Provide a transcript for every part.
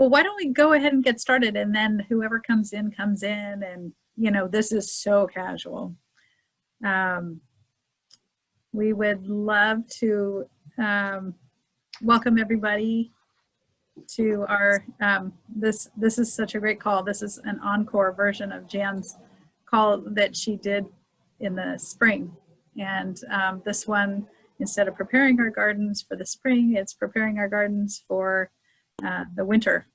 well, why don't we go ahead and get started, and then whoever comes in, and, you know, this is so casual. We would love to welcome everybody to our, this is such a great call. This is an encore version of Jan's call that she did in the spring. And this one, instead of preparing our gardens for the spring, it's preparing our gardens for the winter.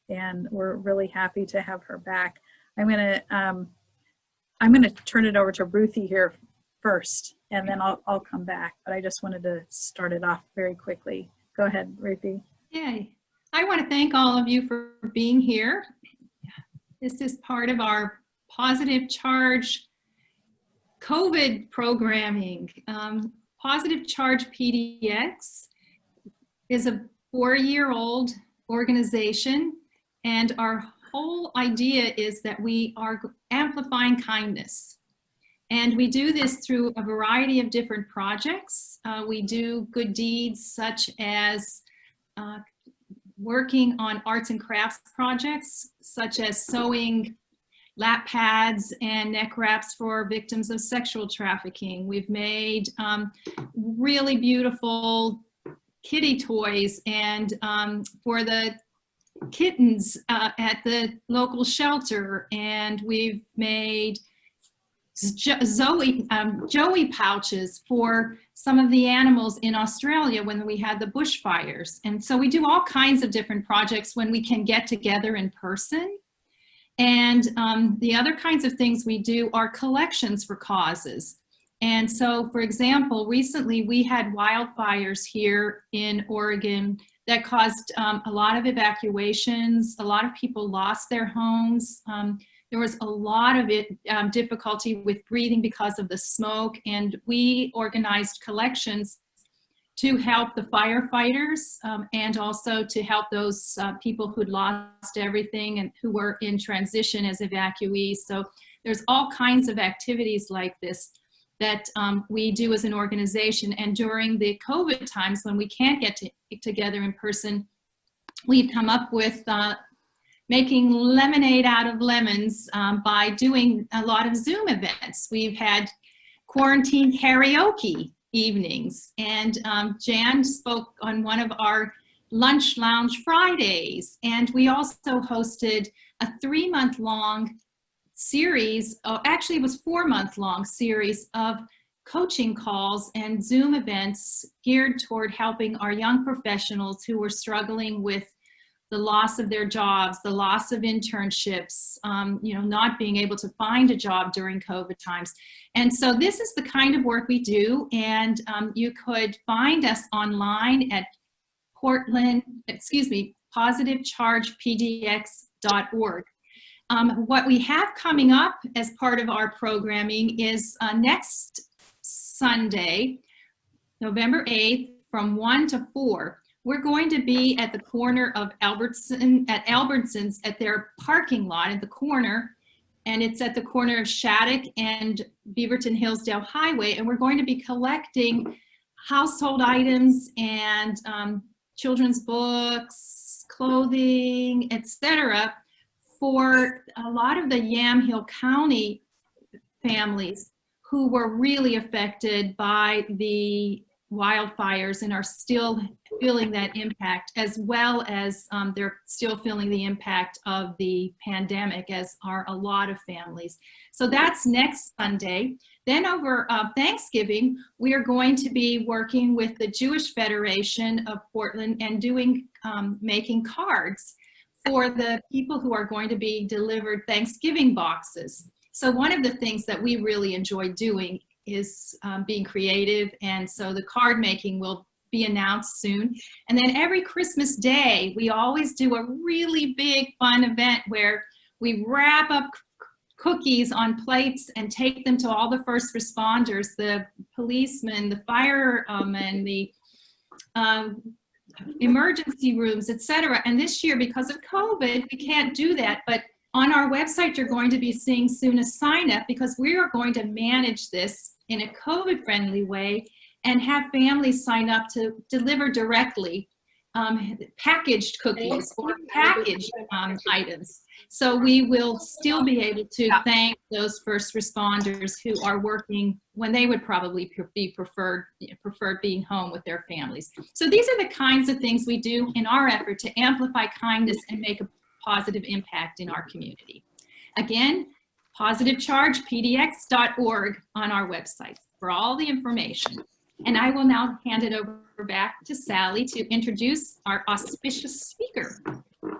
And we're really happy to have her back. I'm gonna turn it over to Ruthie here first, and then I'll come back. But I just wanted to start it off very quickly. Go ahead, Ruthie. Yay. I want to thank all of you for being here. This is part of our Positive Charge COVID programming. Positive Charge PDX is a 4-year-old organization, and our whole idea is that we are amplifying kindness. And we do this through a variety of different projects. We do good deeds such as working on arts and crafts projects, such as sewing lap pads and neck wraps for victims of sexual trafficking. We've made really beautiful kitty toys and for the kittens at the local shelter, and we've made Joey pouches for some of the animals in Australia when we had the bushfires. And so we do all kinds of different projects when we can get together in person. And the other kinds of things we do are collections for causes. And so, for example, recently we had wildfires here in Oregon that caused a lot of evacuations. A lot of people lost their homes. There was a lot of difficulty with breathing because of the smoke, and we organized collections to help the firefighters and also to help those people who'd lost everything and who were in transition as evacuees. So there's all kinds of activities like this that we do as an organization. And during the COVID times when we can't get together in person, we've come up with making lemonade out of lemons by doing a lot of Zoom events. We've had quarantine karaoke evenings, and Jan spoke on one of our Lunch Lounge Fridays, and we also hosted a 3-month-long series, actually it was 4-month-long series of coaching calls and Zoom events geared toward helping our young professionals who were struggling with the loss of their jobs, the loss of internships, you know, not being able to find a job during COVID times. And so this is the kind of work we do, and you could find us online at positivechargepdx.org. What we have coming up as part of our programming is next Sunday, November 8th, from 1 to 4. We're going to be at the corner of Albertsons at their parking lot at the corner, and it's at the corner of Shattuck and Beaverton Hillsdale Highway, and we're going to be collecting household items and children's books, clothing, etc., for a lot of the Yamhill County families who were really affected by the wildfires and are still feeling that impact, as well as they're still feeling the impact of the pandemic, as are a lot of families. So that's next Sunday. Then over Thanksgiving, we are going to be working with the Jewish Federation of Portland and doing making cards for the people who are going to be delivered Thanksgiving boxes. So one of the things that we really enjoy doing is being creative, and so the card making will be announced soon. And then every Christmas Day, we always do a really big fun event where we wrap up cookies on plates and take them to all the first responders, the policemen, the firemen, the emergency rooms, etc. And this year, because of COVID, we can't do that, but on our website, you're going to be seeing soon a sign up, because we are going to manage this in a COVID-friendly way and have families sign up to deliver directly packaged cookies or packaged items. So we will still be able to thank those first responders who are working when they would probably be preferred being home with their families. So these are the kinds of things we do in our effort to amplify kindness and make a positive impact in our community. Again, positivechargepdx.org on our website for all the information. And I will now hand it over back to Sally to introduce our auspicious speaker.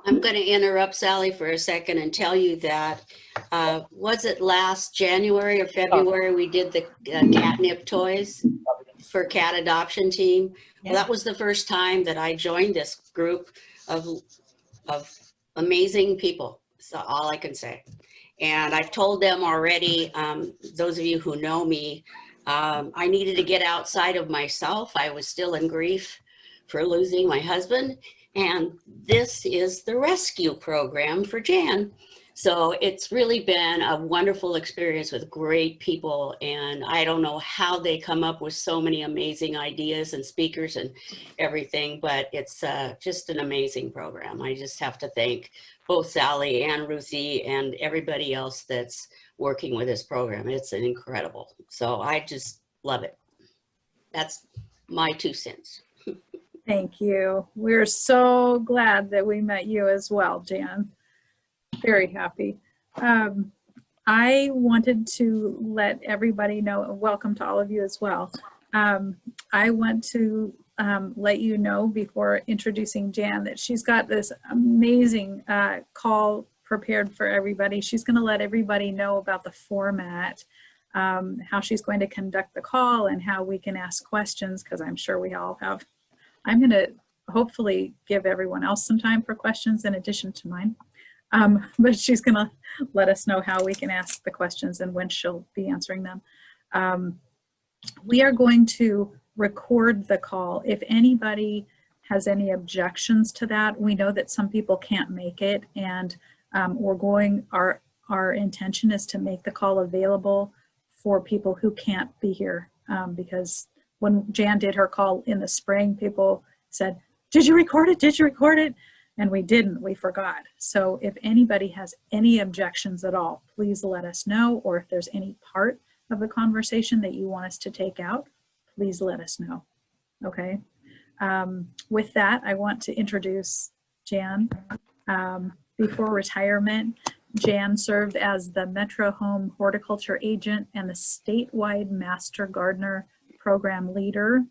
I'm going to interrupt Sally for a second and tell you that, was it last January or February we did the catnip toys for cat adoption team? Well, that was the first time that I joined this group of amazing people. So all I can say. And I've told them already, those of you who know me, I needed to get outside of myself. I was still in grief for losing my husband. And this is the rescue program for Jan. So it's really been a wonderful experience with great people. And I don't know how they come up with so many amazing ideas and speakers and everything, but it's just an amazing program. I just have to thank both Sally and Ruthie and everybody else that's working with this program. It's incredible. So I just love it. That's my 2 cents. Thank you. We're so glad that we met you as well, Jan. Very happy. I wanted to let everybody know, and welcome to all of you as well. I want to let you know before introducing Jan that she's got this amazing call prepared for everybody. She's going to let everybody know about the format, how she's going to conduct the call and how we can ask questions, because I'm sure we all have. I'm going to hopefully give everyone else some time for questions in addition to mine. But she's going to let us know how we can ask the questions and when she'll be answering them. We are going to record the call. If anybody has any objections to that, we know that some people can't make it, and our intention is to make the call available for people who can't be here, because when Jan did her call in the spring, people said, "Did you record it? Did you record it?" And we didn't, we forgot. So if anybody has any objections at all, please let us know, or if there's any part of the conversation that you want us to take out, please let us know, okay? With that, I want to introduce Jan. Before retirement, Jan served as the Metro Home Horticulture Agent and the statewide Master Gardener Program Leader.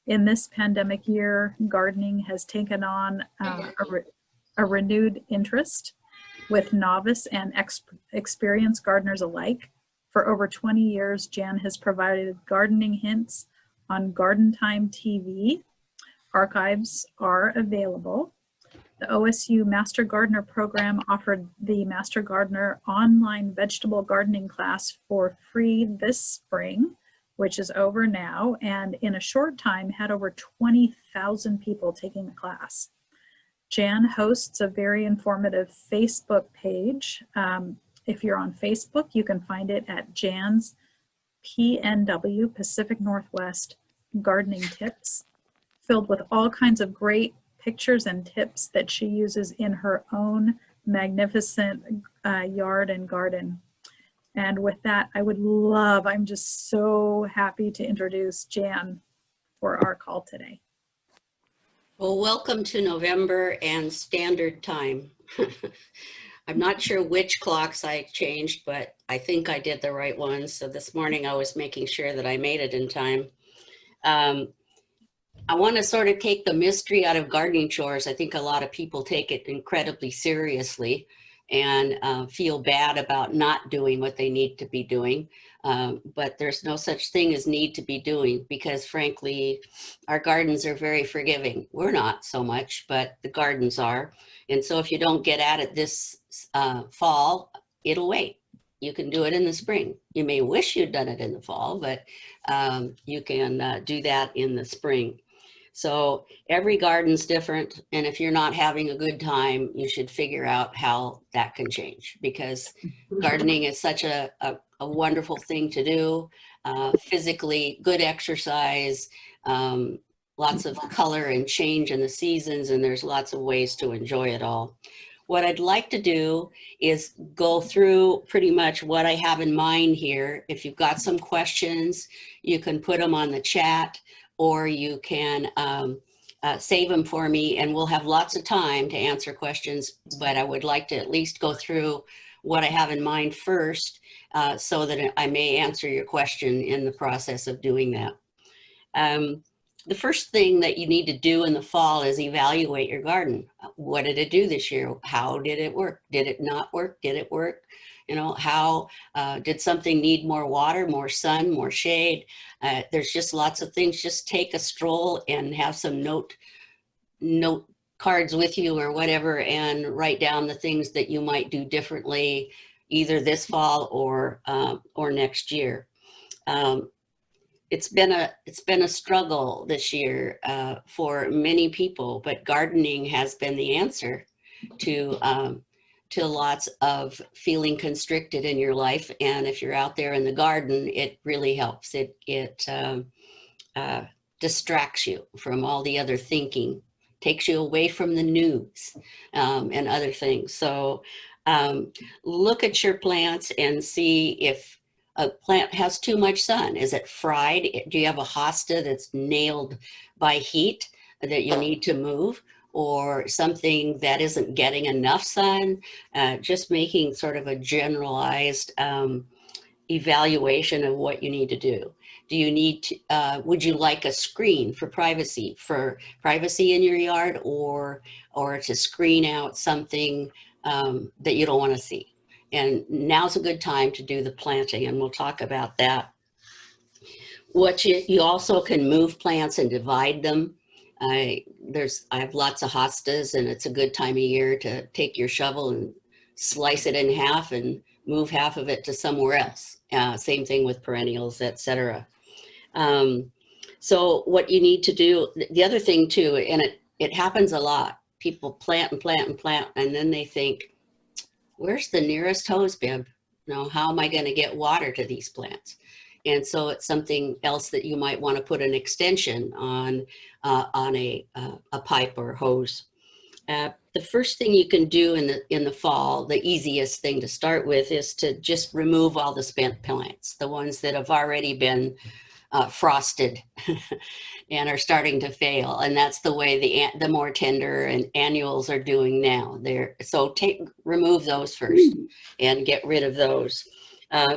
In this pandemic year, gardening has taken on a renewed interest with novice and experienced gardeners alike. For over 20 years, Jan has provided gardening hints on Garden Time TV. Archives are available. The OSU Master Gardener Program offered the Master Gardener online vegetable gardening class for free this spring, which is over now, and in a short time had over 20,000 people taking the class. Jan hosts a very informative Facebook page. If you're on Facebook, you can find it at Jan's PNW, Pacific Northwest Gardening Tips, filled with all kinds of great pictures and tips that she uses in her own magnificent yard and garden. And with that, I'm just so happy to introduce Jan for our call today. Well, welcome to November and Standard Time. I'm not sure which clocks I changed, but I think I did the right ones. So this morning I was making sure that I made it in time. I want to sort of take the mystery out of gardening chores. I think a lot of people take it incredibly seriously and feel bad about not doing what they need to be doing. But there's no such thing as need to be doing, because frankly, our gardens are very forgiving. We're not so much, but the gardens are. And so if you don't get at it this fall, it'll wait. You can do it in the spring. You may wish you'd done it in the fall, but you can do that in the spring. So every garden's different, and if you're not having a good time, you should figure out how that can change, because gardening is such a wonderful thing to do. Physically, good exercise, lots of color and change in the seasons, and there's lots of ways to enjoy it all. What I'd like to do is go through pretty much what I have in mind here. If you've got some questions, you can put them on the chat, or you can save them for me, and we'll have lots of time to answer questions, but I would like to at least go through what I have in mind first, so that I may answer your question in the process of doing that. The first thing that you need to do in the fall is evaluate your garden. What did it do this year? How did it work? Did it not work? Did it work? You know, how did something need more water, more sun, more shade? There's just lots of things. Just take a stroll and have some note cards with you or whatever, and write down the things that you might do differently, either this fall or next year. It's been a struggle this year for many people, but gardening has been the answer to lots of feeling constricted in your life. And if you're out there in the garden, it really helps. It distracts you from all the other thinking, takes you away from the news and other things. So look at your plants and see if a plant has too much sun. Is it fried? Do you have a hosta that's nailed by heat that you need to move, or something that isn't getting enough sun? Just making sort of a generalized evaluation of what you need to do. Do you need to, would you like a screen for privacy in your yard, or to screen out something that you don't want to see? And now's a good time to do the planting, and we'll talk about that. You also can move plants and divide them. I have lots of hostas, and it's a good time of year to take your shovel and slice it in half and move half of it to somewhere else. Same thing with perennials, etc. So what you need to do, the other thing too, and it happens a lot, people plant and plant and plant, and then they think, where's the nearest hose bib? How am I going to get water to these plants? And so it's something else that you might want to put an extension on a pipe or hose. The first thing you can do in the fall, the easiest thing to start with, is to just remove all the spent plants, the ones that have already been frosted and are starting to fail. And that's the way the more tender and annuals are doing now. So remove those first and get rid of those.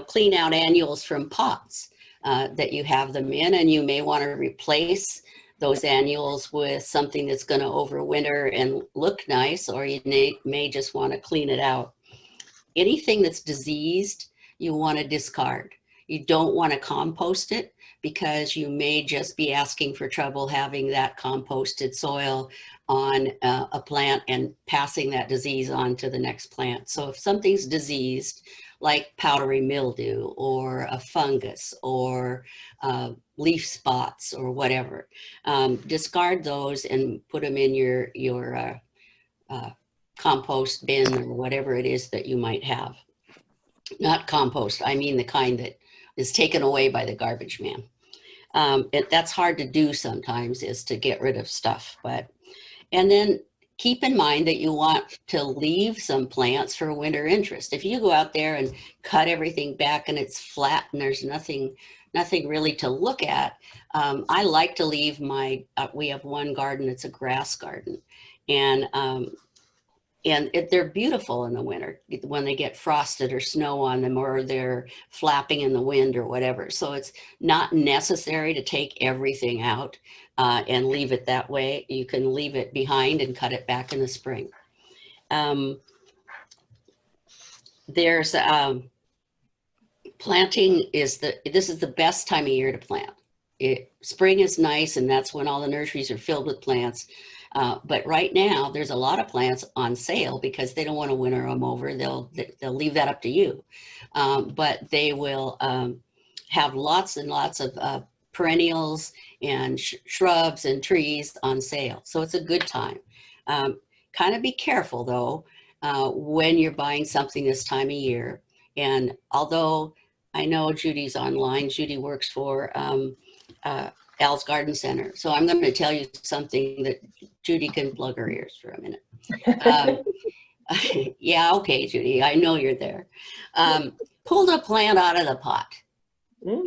Clean out annuals from pots that you have them in, and you may want to replace those annuals with something that's going to overwinter and look nice, or you may just want to clean it out. Anything that's diseased, you want to discard. You don't want to compost it, because you may just be asking for trouble having that composted soil on a plant and passing that disease on to the next plant. So if something's diseased, like powdery mildew or a fungus or leaf spots or whatever, discard those and put them in your compost bin or whatever it is that you might have. Not compost, I mean the kind that is taken away by the garbage man. That's hard to do sometimes, is to get rid of stuff. And then keep in mind that you want to leave some plants for winter interest. If you go out there and cut everything back and it's flat and there's nothing really to look at, I like to leave we have one garden, it's a grass garden. And they're beautiful in the winter when they get frosted or snow on them, or they're flapping in the wind or whatever. So it's not necessary to take everything out and leave it that way. You can leave it behind and cut it back in the spring. Planting this is the best time of year to plant. Spring is nice, and that's when all the nurseries are filled with plants. But right now, there's a lot of plants on sale because they don't want to winter them over. They'll leave that up to you. But they will have lots and lots of perennials and shrubs and trees on sale. So it's a good time. Kind of be careful, though, when you're buying something this time of year. And although I know Judy's online, Judy works for Al's Garden Center. So I'm going to tell you something that Judy can plug her ears for a minute. Yeah, okay, Judy, I know you're there. Pull the plant out of the pot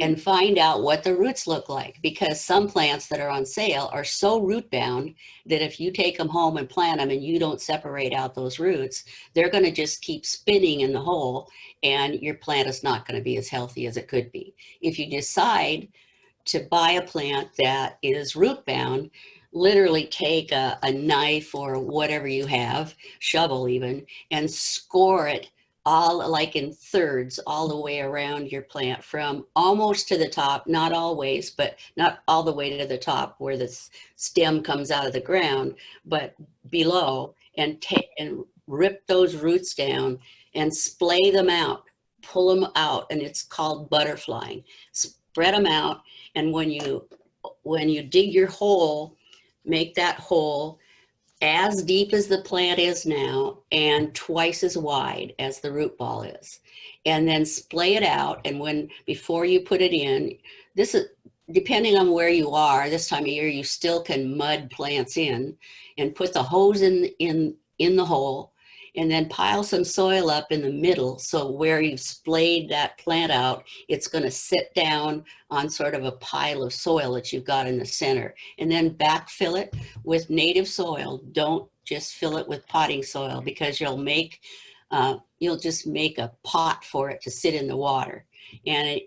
and find out what the roots look like, because some plants that are on sale are so root bound that if you take them home and plant them and you don't separate out those roots, they're going to just keep spinning in the hole, and your plant is not going to be as healthy as it could be. If you decide to buy a plant that is root bound, literally take a knife or whatever you have, shovel even, and score it all like in thirds all the way around your plant, from almost to the top, not always, but not all the way to the top where the stem comes out of the ground, but below, and rip those roots down and splay them out, pull them out, and it's called butterflying. Spread them out, and when you dig your hole, make that hole as deep as the plant is now and twice as wide as the root ball is, and then splay it out. And before you put it in, this is depending on where you are this time of year, you still can mud plants in, and put the hose in the hole, and then pile some soil up in the middle. So where you've splayed that plant out, it's going to sit down on sort of a pile of soil that you've got in the center, and then backfill it with native soil. Don't just fill it with potting soil, because you'll just make a pot for it to sit in the water. And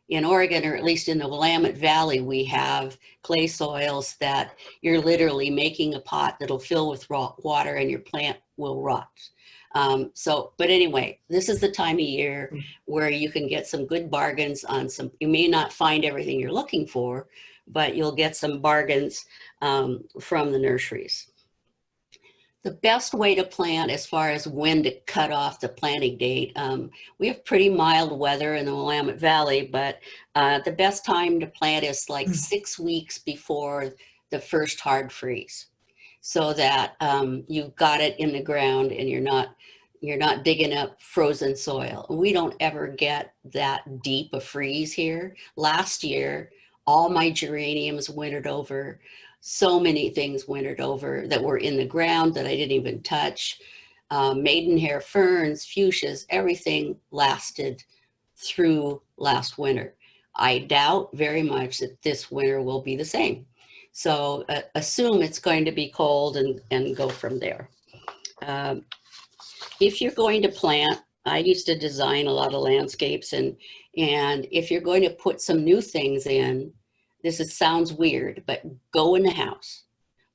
in Oregon, or at least in the Willamette Valley, we have clay soils that you're literally making a pot that'll fill with raw water, and your plant will rot. But anyway, this is the time of year where you can get some good bargains on some. You may not find everything you're looking for, but you'll get some bargains from the nurseries. The best way to plant, as far as when to cut off the planting date, we have pretty mild weather in the Willamette Valley, but the best time to plant is like 6 weeks before the first hard freeze, so that you've got it in the ground and you're not digging up frozen soil. We don't ever get that deep a freeze here. Last year, all my geraniums wintered over. So many things wintered over that were in the ground that I didn't even touch. Maidenhair ferns, fuchsias, everything lasted through last winter. I doubt very much that this winter will be the same. So assume it's going to be cold and go from there. If you're going to plant, I used to design a lot of landscapes, and if you're going to put some new things in, sounds weird, but go in the house,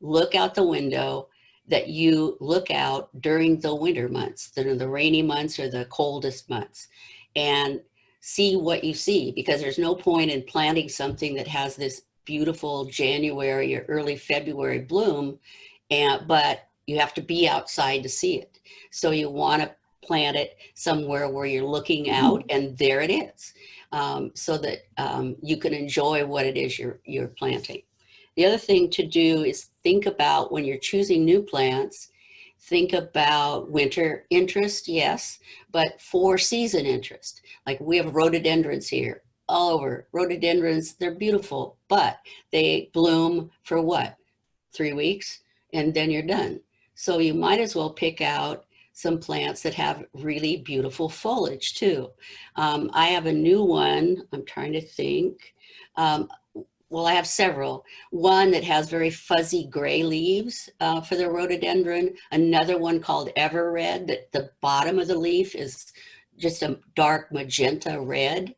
look out the window that you look out during the winter months, the rainy months or the coldest months, and see what you see, because there's no point in planting something that has this beautiful January or early February bloom, but you have to be outside to see it. So you want to plant it somewhere where you're looking out, and there it is. So that you can enjoy what it is you're planting. The other thing to do is think about, when you're choosing new plants, think about winter interest, yes, but 4-season interest. Like we have rhododendrons here, all over. Rhododendrons, they're beautiful, but they bloom for what? 3 weeks, and then you're done. So you might as well pick out some plants that have really beautiful foliage too. I have a new one, I'm trying to think. Well, I have several. One that has very fuzzy gray leaves for the rhododendron. Another one called Ever Red, that the bottom of the leaf is just a dark magenta red.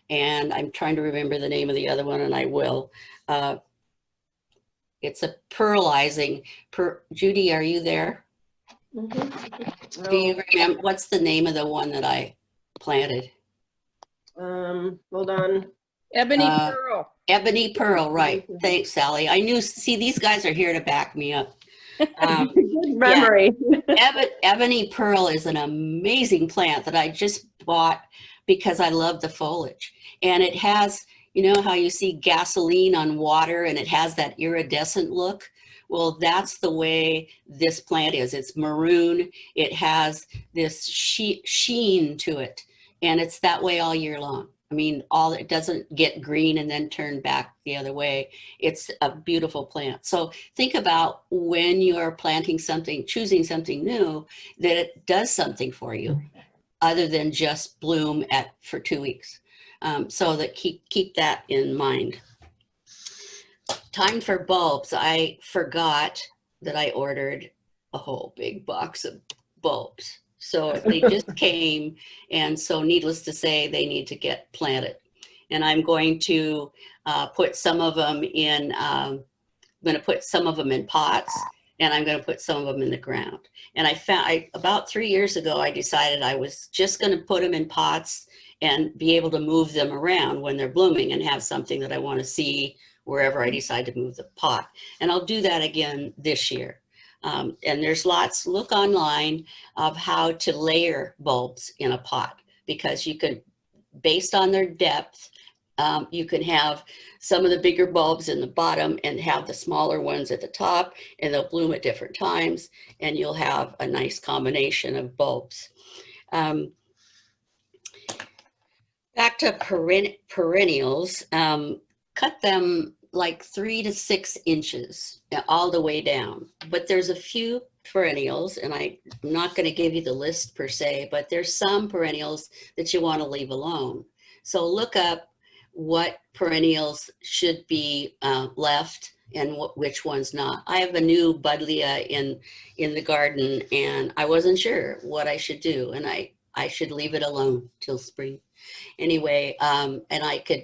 And I'm trying to remember the name of the other one, and I will. It's a pearlizing. Judy, are you there? Mm-hmm. Do you remember, what's the name of the one that I planted? Hold on. Ebony Pearl. Ebony Pearl, right. Thanks, Sally. I knew, see, these guys are here to back me up. Good memory. Yeah. Ebony Pearl is an amazing plant that I just bought because I love the foliage. And it has, you know how you see gasoline on water and it has that iridescent look? Well, that's the way this plant is. It's maroon. It has this sheen to it. And it's that way all year long. I mean, it doesn't get green and then turn back the other way. It's a beautiful plant. So think about when you're planting something, choosing something new, that it does something for you other than just bloom for 2 weeks. So that keep that in mind. Time for bulbs. I forgot that I ordered a whole big box of bulbs. So they just came, and so needless to say, they need to get planted. And I'm going to put some of them in, I'm going to put some of them in pots, and I'm going to put some of them in the ground. And about 3 years ago, I decided I was just going to put them in pots and be able to move them around when they're blooming and have something that I want to see wherever I decide to move the pot. And I'll do that again this year. And there's lots, look online of how to layer bulbs in a pot, because you can, based on their depth, you can have some of the bigger bulbs in the bottom and have the smaller ones at the top, and they'll bloom at different times, and you'll have a nice combination of bulbs. Back to perennials, cut them like 3 to 6 inches all the way down. But there's a few perennials, and I'm not going to give you the list per se, but there's some perennials that you want to leave alone. So look up what perennials should be left and which ones not. I have a new buddleia in the garden, and I wasn't sure what I should do, and I should leave it alone till spring. Anyway, and I can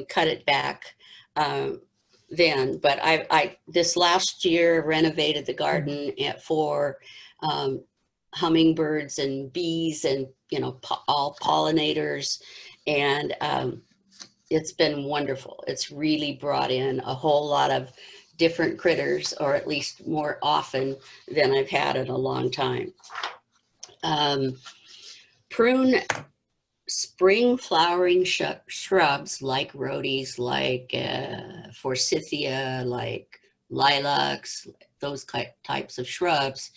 cut it back then. But I this last year renovated the garden for hummingbirds and bees and, you know, all pollinators, and it's been wonderful. It's really brought in a whole lot of different critters, or at least more often than I've had in a long time. Prune spring flowering shrubs like rhodies, like forsythia, like lilacs, those types of shrubs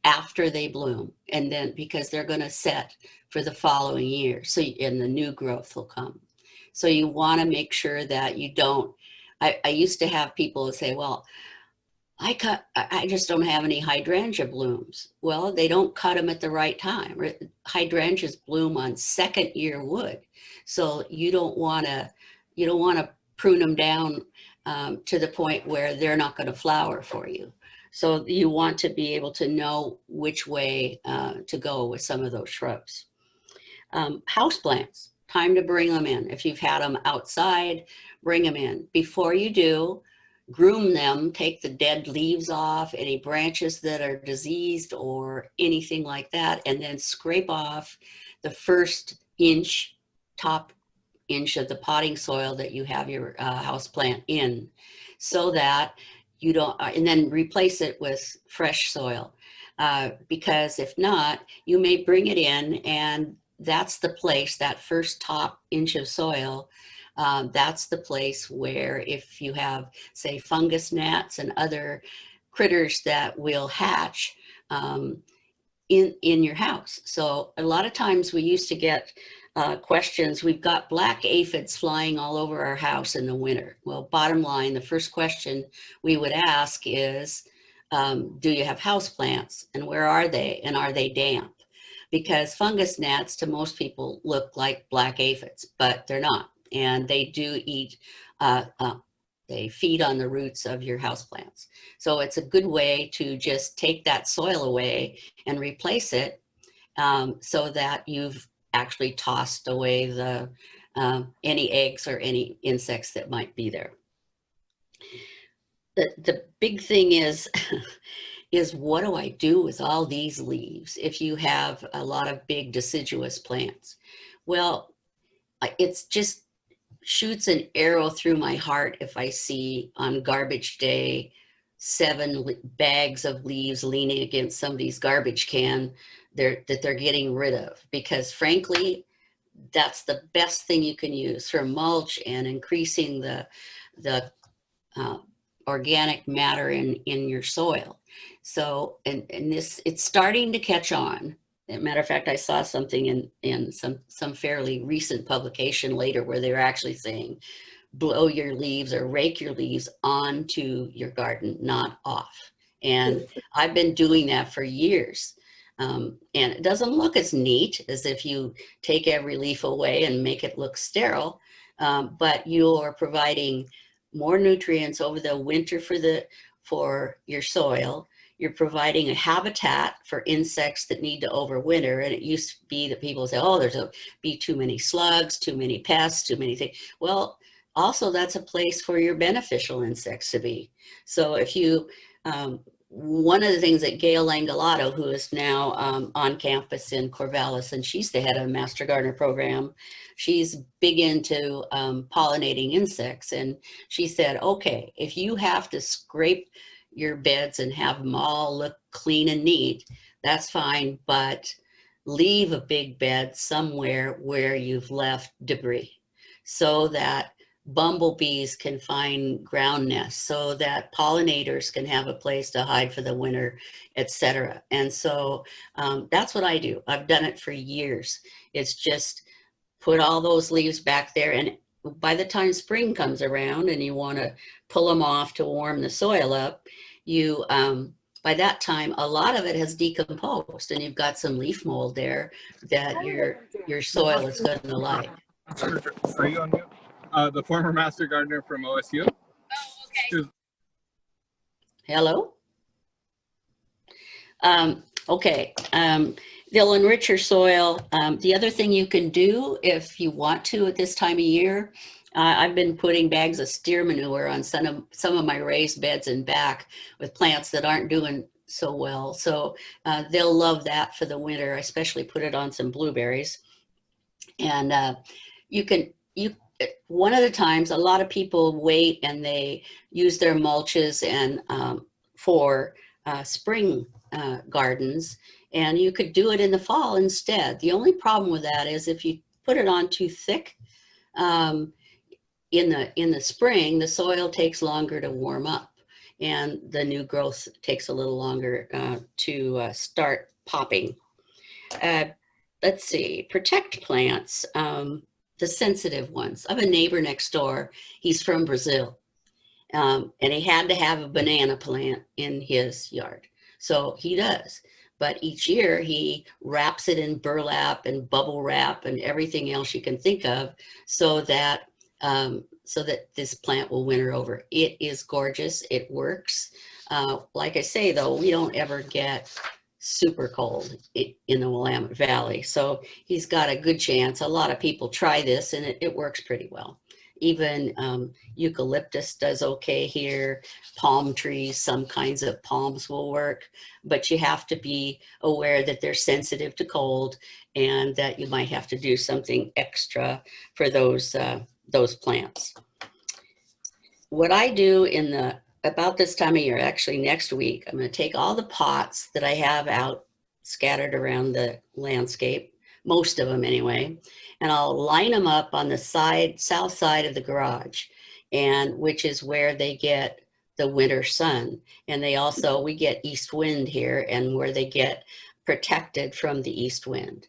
after they bloom, and then because they're going to set for the following year, so and the new growth will come. So you want to make sure that you don't, I used to have people say, well, I just don't have any hydrangea blooms. Well, they don't cut them at the right time. Hydrangeas bloom on second year wood. So you don't want to prune them down to the point where they're not going to flower for you. So you want to be able to know which way to go with some of those shrubs. Houseplants, time to bring them in. If you've had them outside, bring them in. Before you do, groom them, take the dead leaves off, any branches that are diseased or anything like that, and then scrape off the first top inch of the potting soil that you have your house plant in, so that you don't, and then replace it with fresh soil. Because if not, you may bring it in, and that's the place, that first top inch of soil, that's the place where if you have, say, fungus gnats and other critters that will hatch in your house. So a lot of times we used to get questions, we've got black aphids flying all over our house in the winter. Well, bottom line, the first question we would ask is, do you have house plants, and where are they, and are they damp? Because fungus gnats to most people look like black aphids, but they're not. And they do eat, they feed on the roots of your houseplants. So it's a good way to just take that soil away and replace it, so that you've actually tossed away the any eggs or any insects that might be there. The big thing is, is what do I do with all these leaves if you have a lot of big deciduous plants? Well, it's just shoots an arrow through my heart if I see on garbage day 7 bags of leaves leaning against somebody's garbage can that they're getting rid of, because frankly, that's the best thing you can use for mulch and increasing the organic matter in your soil. So, and this, it's starting to catch on. matter of fact, I saw something in some fairly recent publication later where they were actually saying, blow your leaves or rake your leaves onto your garden, not off. And I've been doing that for years. And it doesn't look as neat as if you take every leaf away and make it look sterile, but you're providing more nutrients over the winter for your soil. You're providing a habitat for insects that need to overwinter. And it used to be that people say, oh, there's be too many slugs, too many pests, too many things. Well, also that's a place for your beneficial insects to be. So if you, one of the things that Gail Langolato, who is now on campus in Corvallis, and she's the head of the Master Gardener program, she's big into pollinating insects. And she said, okay, if you have to scrape your beds and have them all look clean and neat, that's fine, but leave a big bed somewhere where you've left debris so that bumblebees can find ground nests, so that pollinators can have a place to hide for the winter, etc. And so that's what I do. I've done it for years. It's just put all those leaves back there, and by the time spring comes around and you want to pull them off to warm the soil up, you by that time a lot of it has decomposed and you've got some leaf mold there that your soil is going to like. Are you on mute? The former master gardener from OSU. Oh, okay. Hello? Okay. They'll enrich your soil. The other thing you can do if you want to at this time of year, I've been putting bags of steer manure on some of my raised beds and back with plants that aren't doing so well. So they'll love that for the winter. I especially put it on some blueberries. And one of the times, a lot of people wait and they use their mulches and for spring gardens, and you could do it in the fall instead. The only problem with that is if you put it on too thick in the spring, the soil takes longer to warm up and the new growth takes a little longer to start popping. Let's see, protect plants. The sensitive ones. I have a neighbor next door. He's from Brazil. And he had to have a banana plant in his yard. So he does. But each year he wraps it in burlap and bubble wrap and everything else you can think of so that this plant will winter over. It is gorgeous. It works. Like I say, though, we don't ever get super cold in the Willamette Valley. So he's got a good chance. A lot of people try this and it works pretty well. Even eucalyptus does okay here. Palm trees, some kinds of palms will work, but you have to be aware that they're sensitive to cold and that you might have to do something extra for those plants. What I do about this time of year, actually next week, I'm going to take all the pots that I have out scattered around the landscape, most of them anyway, and I'll line them up on the south side of the garage, and which is where they get the winter sun. And we get east wind here, and where they get protected from the east wind.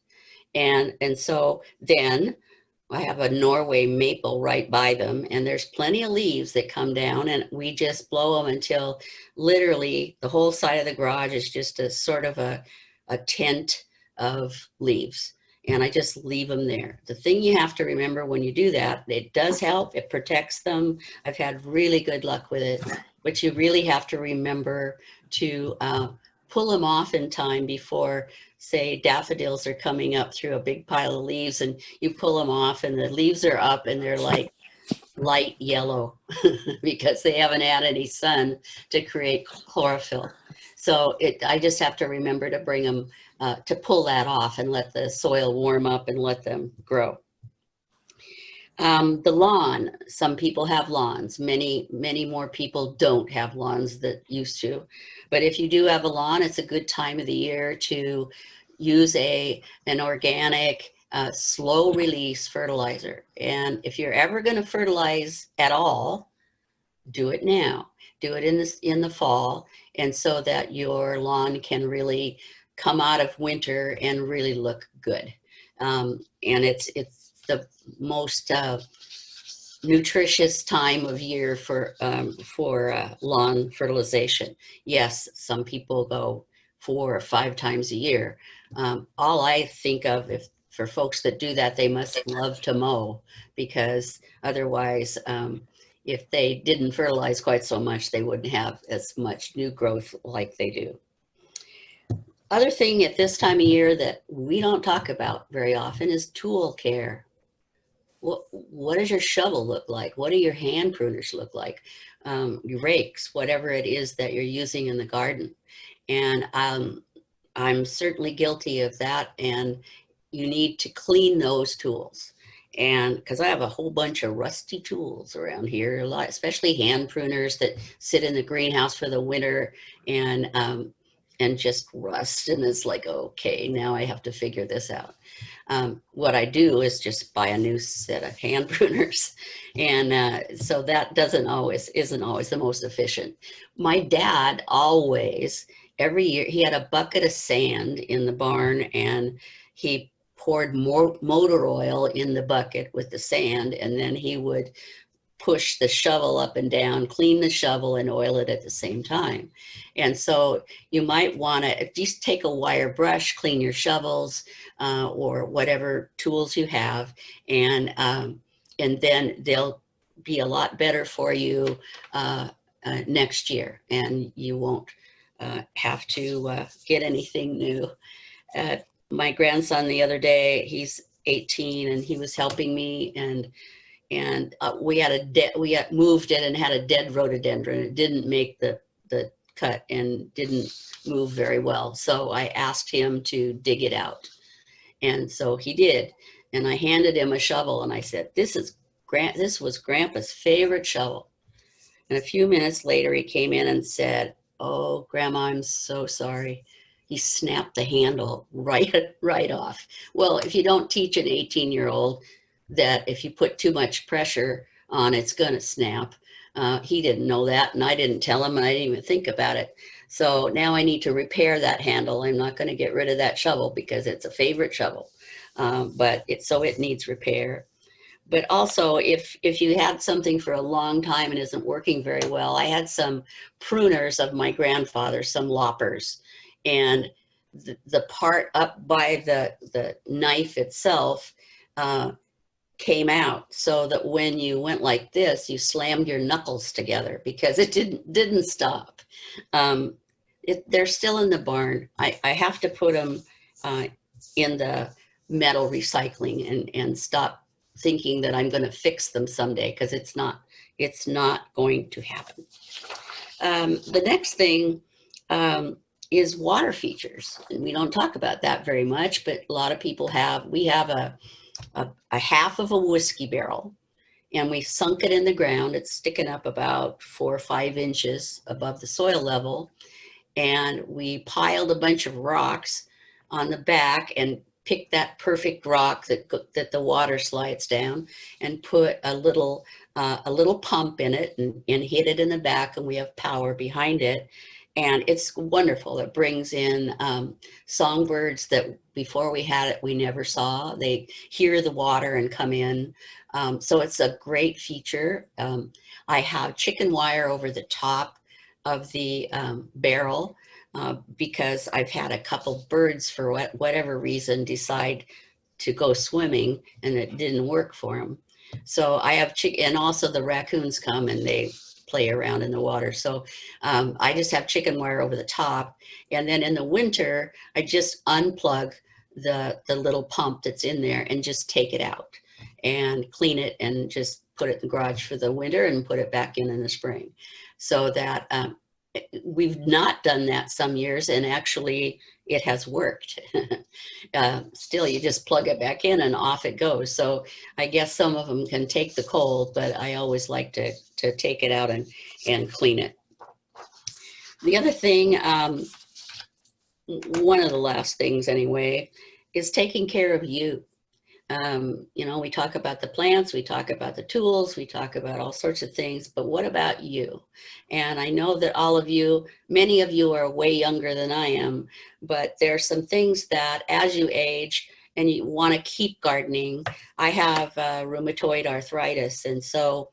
And so then I have a Norway maple right by them, and there's plenty of leaves that come down, and we just blow them until literally the whole side of the garage is just a sort of a tent of leaves. And I just leave them there. The thing you have to remember when you do that, it does help, it protects them. I've had really good luck with it, but you really have to remember to pull them off in time before, say, daffodils are coming up through a big pile of leaves, and you pull them off and the leaves are up and they're like light yellow because they haven't had any sun to create chlorophyll. So I just have to remember to bring them, to pull that off and let the soil warm up and let them grow. The lawn, some people have lawns. Many more people don't have lawns that used to. But if you do have a lawn, it's a good time of the year to use an organic, slow release fertilizer. And if you're ever going to fertilize at all, do it now. Do it in the fall, and so that your lawn can really come out of winter and really look good. And it's the most nutritious time of year for lawn fertilization. Yes, some people go 4 or 5 times a year. All I think of, if for folks that do that, they must love to mow, because otherwise, if they didn't fertilize quite so much, they wouldn't have as much new growth like they do. Other thing at this time of year that we don't talk about very often is tool care. What does your shovel look like? What do your hand pruners look like? Your rakes, whatever it is that you're using in the garden. And I'm certainly guilty of that. And you need to clean those tools. And because I have a whole bunch of rusty tools around here, a lot, especially hand pruners that sit in the greenhouse for the winter and just rust. And it's like, okay, now I have to figure this out. What I do is just buy a new set of hand pruners. And so that isn't always the most efficient. My dad always, every year, he had a bucket of sand in the barn, and he poured more motor oil in the bucket with the sand, and then he would push the shovel up and down, clean the shovel, and oil it at the same time. And so you might want to just take a wire brush, clean your shovels or whatever tools you have, and then they'll be a lot better for you next year, and you won't have to get anything new. My grandson the other day, he's 18, and he was helping me, and we had moved it and had a dead rhododendron. It didn't make the cut and didn't move very well. So I asked him to dig it out. And so he did. And I handed him a shovel, and I said, this was Grandpa's favorite shovel. And a few minutes later, he came in and said, "Oh, Grandma, I'm so sorry." He snapped the handle right off. Well, if you don't teach an 18-year-old that if you put too much pressure on, it's going to snap. He didn't know that, and I didn't tell him, and I didn't even think about it. So now I need to repair that handle. I'm not going to get rid of that shovel because it's a favorite shovel, but it needs repair. But also, if you had something for a long time and isn't working very well, I had some pruners of my grandfather, some loppers, and the part up by the knife itself came out, so that when you went like this, you slammed your knuckles together because it didn't stop. They're still in the barn. I have to put them in the metal recycling and stop thinking that I'm going to fix them someday, because it's not going to happen. The next thing is water features, and we don't talk about that very much, but a lot of people we have a half of a whiskey barrel, and we sunk it in the ground. It's sticking up about 4 or 5 inches above the soil level, and we piled a bunch of rocks on the back and picked that perfect rock that the water slides down, and put a little pump in it and hit it in the back, and we have power behind it. And it's wonderful. It brings in songbirds that before we had it, we never saw. They hear the water and come in. So it's a great feature. I have chicken wire over the top of the barrel because I've had a couple birds, for whatever reason, decide to go swimming, and it didn't work for them. So I have and also the raccoons come and they play around in the water. So I just have chicken wire over the top. And then in the winter, I just unplug the little pump that's in there and just take it out and clean it and just put it in the garage for the winter and put it back in the spring. So that we've not done that some years, and actually it has worked. Still, you just plug it back in and off it goes. So I guess some of them can take the cold, but I always like to take it out and clean it. The other thing, one of the last things anyway, is taking care of you. You know, we talk about the plants, we talk about the tools, we talk about all sorts of things, but what about you? And I know that all of you, many of you are way younger than I am, but there are some things that as you age and you want to keep gardening. I have rheumatoid arthritis, and so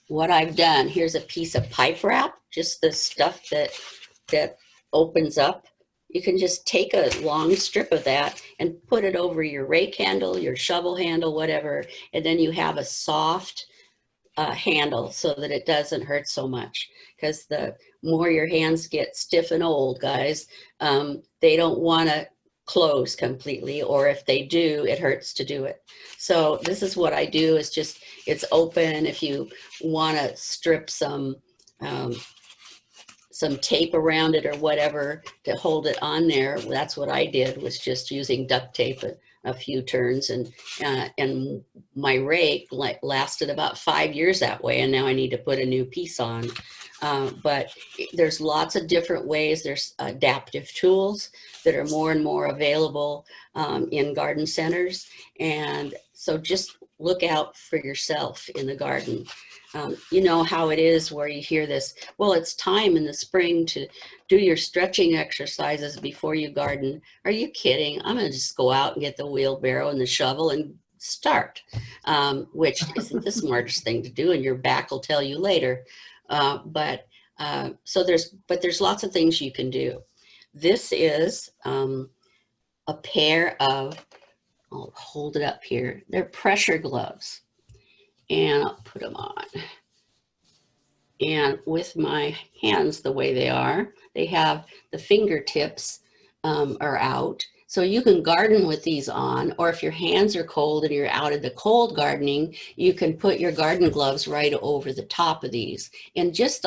what I've done, here's a piece of pipe wrap, just the stuff that opens up. You can just take a long strip of that and put it over your rake handle, your shovel handle, whatever, and then you have a soft handle so that it doesn't hurt so much. Because the more your hands get stiff and old, guys, they don't want to close completely, or if they do, it hurts to do it. So this is what I do, is just, it's open. If you want to strip some tape around it or whatever to hold it on there, that's what I did, was just using duct tape a few turns, and my rake lasted about 5 years that way, and now I need to put a new piece on. But there's lots of different ways. There's adaptive tools that are more and more available in garden centers, and so just look out for yourself in the garden. You know how it is where you hear this, well, it's time in the spring to do your stretching exercises before you garden. Are you kidding? I'm gonna just go out and get the wheelbarrow and the shovel and start, which isn't the smartest thing to do, and your back will tell you later. So there's lots of things you can do. This is a pair of, I'll hold it up here, they're pressure gloves. And I'll put them on. And with my hands the way they are, they have the fingertips are out. So you can garden with these on, or if your hands are cold and you're out in the cold gardening, you can put your garden gloves right over the top of these. And just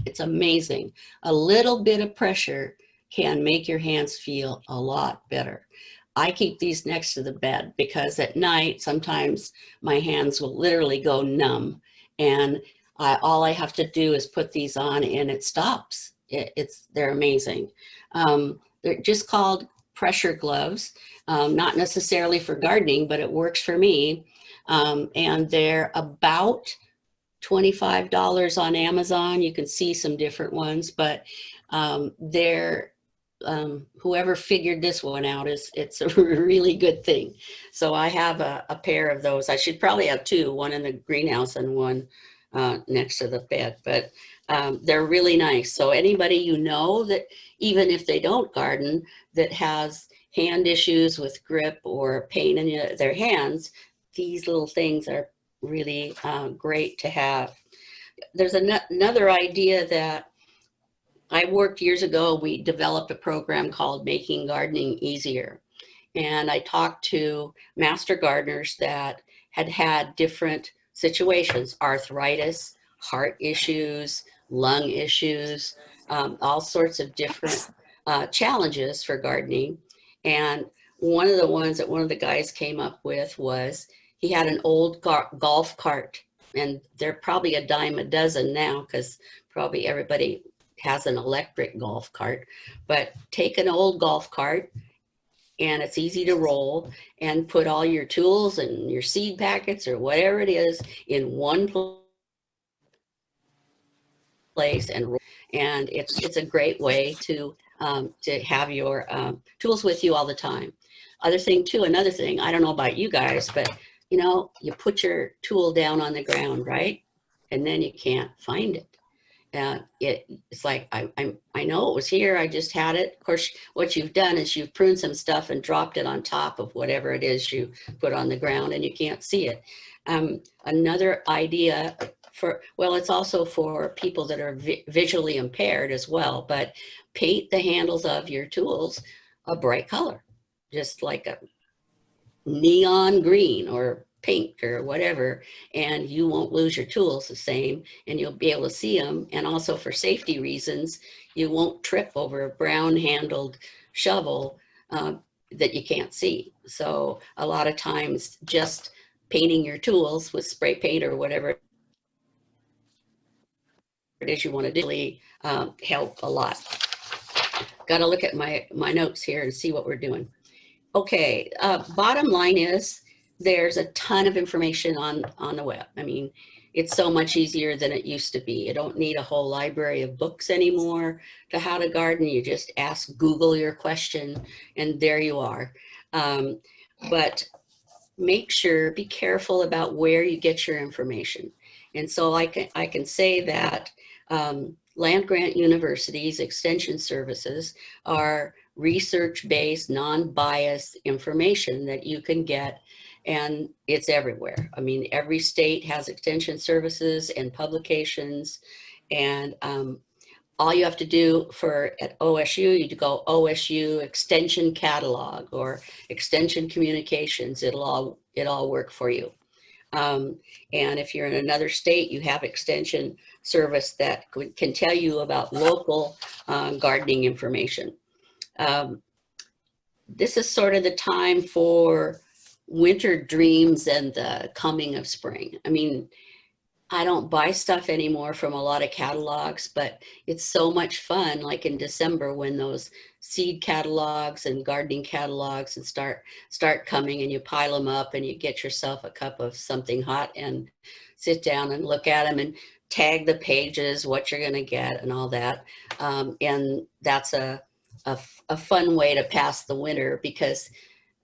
it's amazing. A little bit of pressure can make your hands feel a lot better. I keep these next to the bed because at night, sometimes my hands will literally go numb, and all I have to do is put these on and it stops. They're amazing. They're just called pressure gloves, not necessarily for gardening, but it works for me. And they're about $25 on Amazon. You can see some different ones, but they're, whoever figured this one out, it's a really good thing. So I have a pair of those. I should probably have two, one in the greenhouse and one next to the bed, but they're really nice. So anybody you know that, even if they don't garden, that has hand issues with grip or pain in their hands, these little things are really great to have. There's another idea that I worked years ago. We developed a program called Making Gardening Easier. And I talked to master gardeners that had different situations: arthritis, heart issues, lung issues, all sorts of different challenges for gardening. And one of the ones that one of the guys came up with was, he had an old golf cart, and they're probably a dime a dozen now because probably everybody has an electric golf cart. But take an old golf cart, and it's easy to roll, and put all your tools and your seed packets or whatever it is in one place and roll. And it's a great way to have your tools with you all the time. Another thing, I don't know about you guys, but you know, you put your tool down on the ground, right? And then you can't find it. It's like, I know it was here, I just had it. Of course, what you've done is you've pruned some stuff and dropped it on top of whatever it is you put on the ground, and you can't see it. Another idea well, it's also for people that are visually impaired as well, but paint the handles of your tools a bright color, just like a neon green or pink or whatever, and you won't lose your tools the same, and you'll be able to see them. And also for safety reasons, you won't trip over a brown handled shovel that you can't see. So a lot of times just painting your tools with spray paint or whatever it is you want to do really help a lot. Got to look at my notes here and see what we're doing. Okay, bottom line is, there's a ton of information on the web. I mean, it's so much easier than it used to be. You don't need a whole library of books anymore to how to garden. You just ask Google your question and there you are. But make sure, be careful about where you get your information. And so I can say that land-grant universities, extension services are research-based, non-biased information that you can get, and it's everywhere. I mean, every state has extension services and publications, and all you have to do at OSU, you go OSU Extension Catalog or Extension Communications. It'll all work for you. And if you're in another state, you have extension service that can tell you about local gardening information. This is sort of the time for winter dreams and the coming of spring. I mean, I don't buy stuff anymore from a lot of catalogs, but it's so much fun, like in December when those seed catalogs and gardening catalogs and start coming, and you pile them up and you get yourself a cup of something hot and sit down and look at them and tag the pages, what you're gonna get and all that. And that's a fun way to pass the winter, because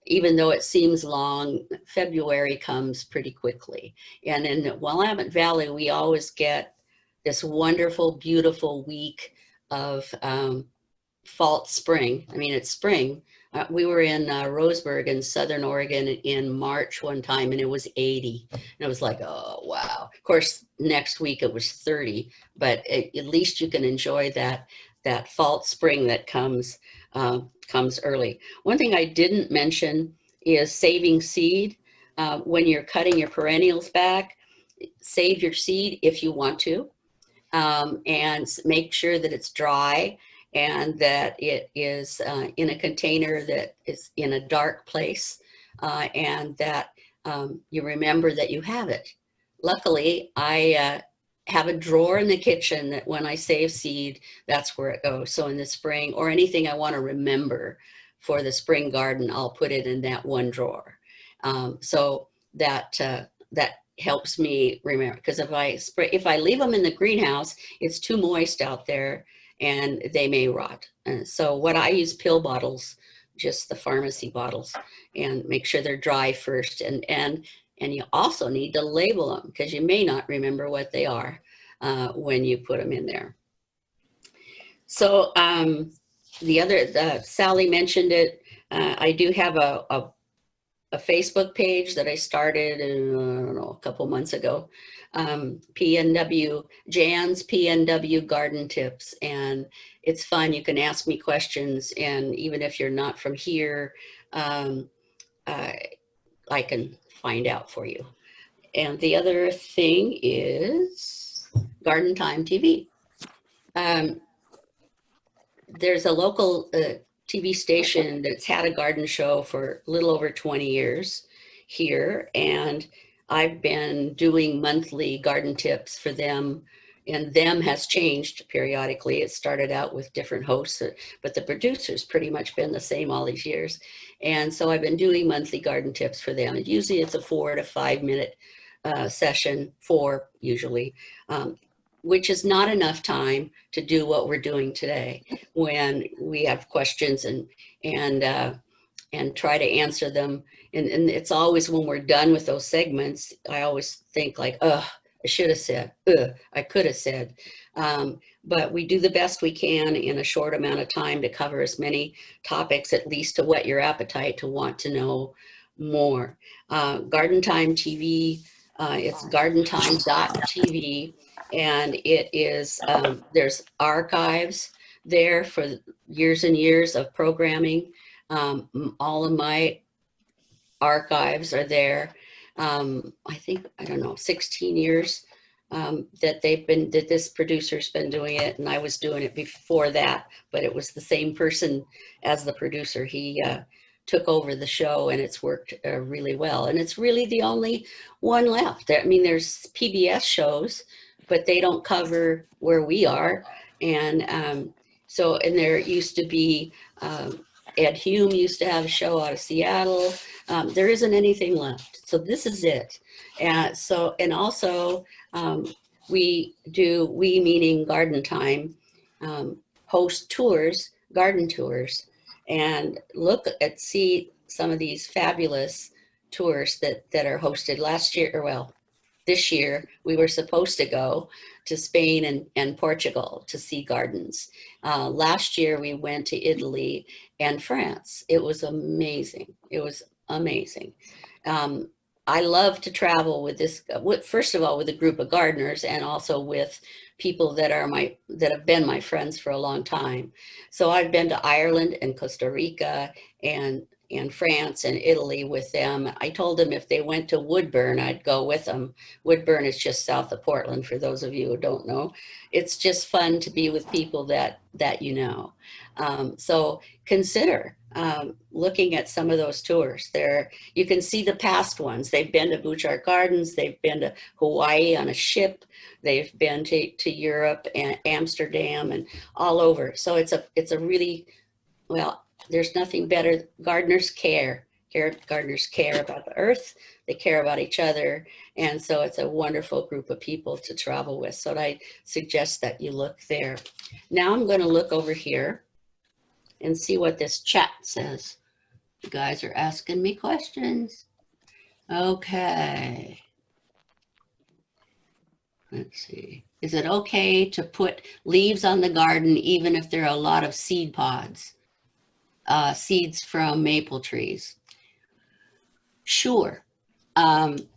even though it seems long, February comes pretty quickly. And in Willamette Valley, we always get this wonderful, beautiful week of fall, spring. I mean, it's spring. We were in Roseburg in Southern Oregon in March one time, and it was 80. And it was like, oh, wow. Of course, next week it was 30, but at least you can enjoy that fall, spring that comes early. One thing I didn't mention is saving seed. When you're cutting your perennials back, save your seed if you want to, and make sure that it's dry and that it is in a container that is in a dark place, and that you remember that you have it. Luckily, I have a drawer in the kitchen that when I save seed, that's where it goes. So in the spring, or anything I want to remember for the spring garden, I'll put it in that one drawer. So that helps me remember, because if I leave them in the greenhouse, it's too moist out there and they may rot. And so what I use, pill bottles, just the pharmacy bottles, and make sure they're dry first. And you also need to label them, because you may not remember what they are when you put them in there. So Sally mentioned it. I do have a Facebook page that I started, I don't know, a couple months ago. PNW, Jan's PNW Garden Tips. And it's fun. You can ask me questions. And even if you're not from here, I can find out for you. And the other thing is Garden Time TV. There's a local TV station that's had a garden show for a little over 20 years here, and I've been doing monthly garden tips for them, and them has changed periodically. It started out with different hosts, but the producer's pretty much been the same all these years. And so I've been doing monthly garden tips for them. And usually it's a 4 to 5 minute session, usually, which is not enough time to do what we're doing today when we have questions and try to answer them. And it's always when we're done with those segments, I always think like, I should have said, I could have said. But we do the best we can in a short amount of time to cover as many topics, at least to whet your appetite to want to know more. Garden Time TV, it's gardentime.tv, and it is, there's archives there for years and years of programming. All of my archives are there. I think, I don't know, 16 years that this producer's been doing it, and I was doing it before that, but it was the same person as the producer. He took over the show, and it's worked really well. And it's really the only one left. I mean, there's PBS shows, but they don't cover where we are. And and there used to be Ed Hume used to have a show out of Seattle. There isn't anything left. So this is it. And also we meaning Garden Time, host tours, garden tours, and see some of these fabulous tours that are hosted last year, or well, this year we were supposed to go to Spain and Portugal to see gardens. Last year we went to Italy and France. It was amazing. It was amazing. I love to travel with first of all, with a group of gardeners, and also with people that have been my friends for a long time. So I've been to Ireland and Costa Rica and France and Italy with them. I told them if they went to Woodburn, I'd go with them. Woodburn is just south of Portland, for those of you who don't know. It's just fun to be with people that you know. So consider looking at some of those tours. You can see the past ones. They've been to Butchart Gardens. They've been to Hawaii on a ship. They've been to Europe and Amsterdam and all over. So it's a really, well, there's nothing better. Gardeners care. Gardeners care about the earth. They care about each other. And so it's a wonderful group of people to travel with. So I suggest that you look there. Now I'm going to look over here and see what this chat says. You guys are asking me questions. Okay. Let's see. Is it okay to put leaves on the garden even if there are a lot of seed pods? Seeds from maple trees? Sure. Some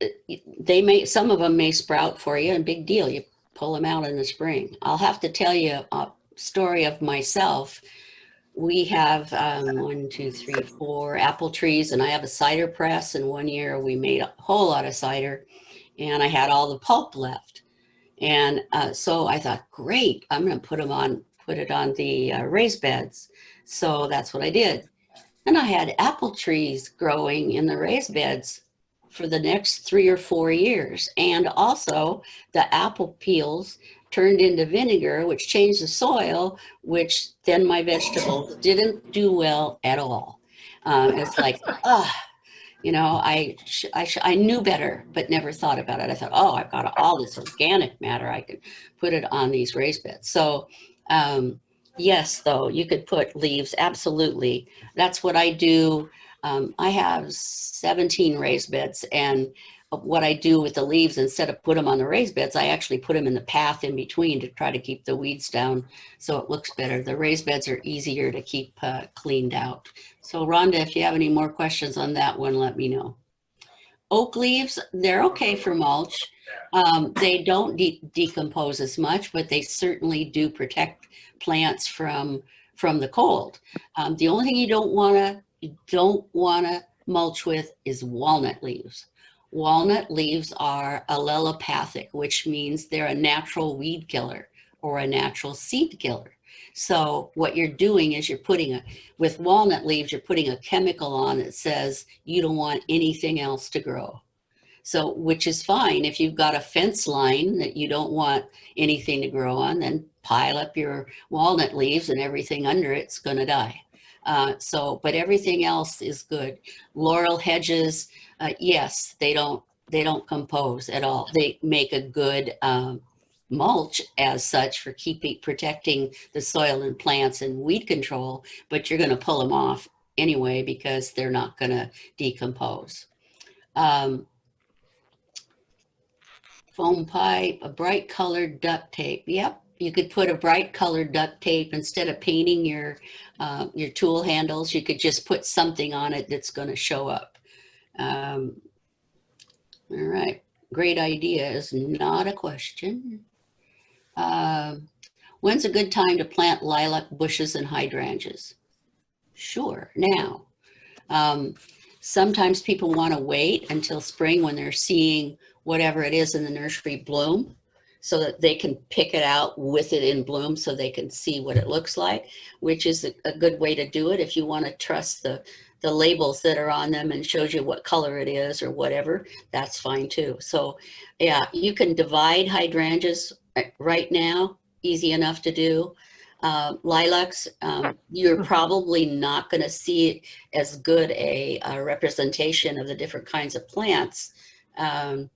of them may sprout for you, and big deal. You pull them out in the spring. I'll have to tell you a story of myself. We have 4 apple trees, and I have a cider press. And one year we made a whole lot of cider, and I had all the pulp left. And so I thought, great, I'm going to put it on the raised beds. So that's what I did. And I had apple trees growing in the raised beds for the next 3 or 4 years. And also the apple peels turned into vinegar, which changed the soil, which then my vegetables didn't do well at all. It's like, you know, I knew better, but never thought about it. I thought, oh, I've got all this organic matter. I could put it on these raised beds. So yes, though, you could put leaves. Absolutely. That's what I do. I have 17 raised beds, and what I do with the leaves, instead of put them on the raised beds, I actually put them in the path in between to try to keep the weeds down so it looks better. The raised beds are easier to keep cleaned out. So Rhonda, if you have any more questions on that one, let me know. Oak leaves, they're okay for mulch. They don't decompose as much, but they certainly do protect plants from the cold. The only thing you don't want to mulch with is walnut leaves. Walnut leaves are allelopathic, which means they're a natural weed killer or a natural seed killer. So what you're doing is with walnut leaves, you're putting a chemical on that says you don't want anything else to grow. So, which is fine. If you've got a fence line that you don't want anything to grow on, then pile up your walnut leaves and everything under it's going to die. But everything else is good. Laurel hedges, yes, they don't compose at all. They make a good mulch as such for protecting the soil and plants and weed control, but you're going to pull them off anyway because they're not going to decompose. Foam pipe, a bright colored duct tape. Yep, you could put a bright colored duct tape instead of painting your tool handles. You could just put something on it that's going to show up. All right, great idea is not a question. When's a good time to plant lilac bushes and hydrangeas? Sure, now. Sometimes people want to wait until spring when they're seeing whatever it is in the nursery bloom so that they can pick it out with it in bloom so they can see what it looks like, which is a good way to do it. If you want to trust the labels that are on them and shows you what color it is or whatever, that's fine too. So yeah, you can divide hydrangeas right now, easy enough to do. Lilacs, you're probably not going to see as good a representation of the different kinds of plants in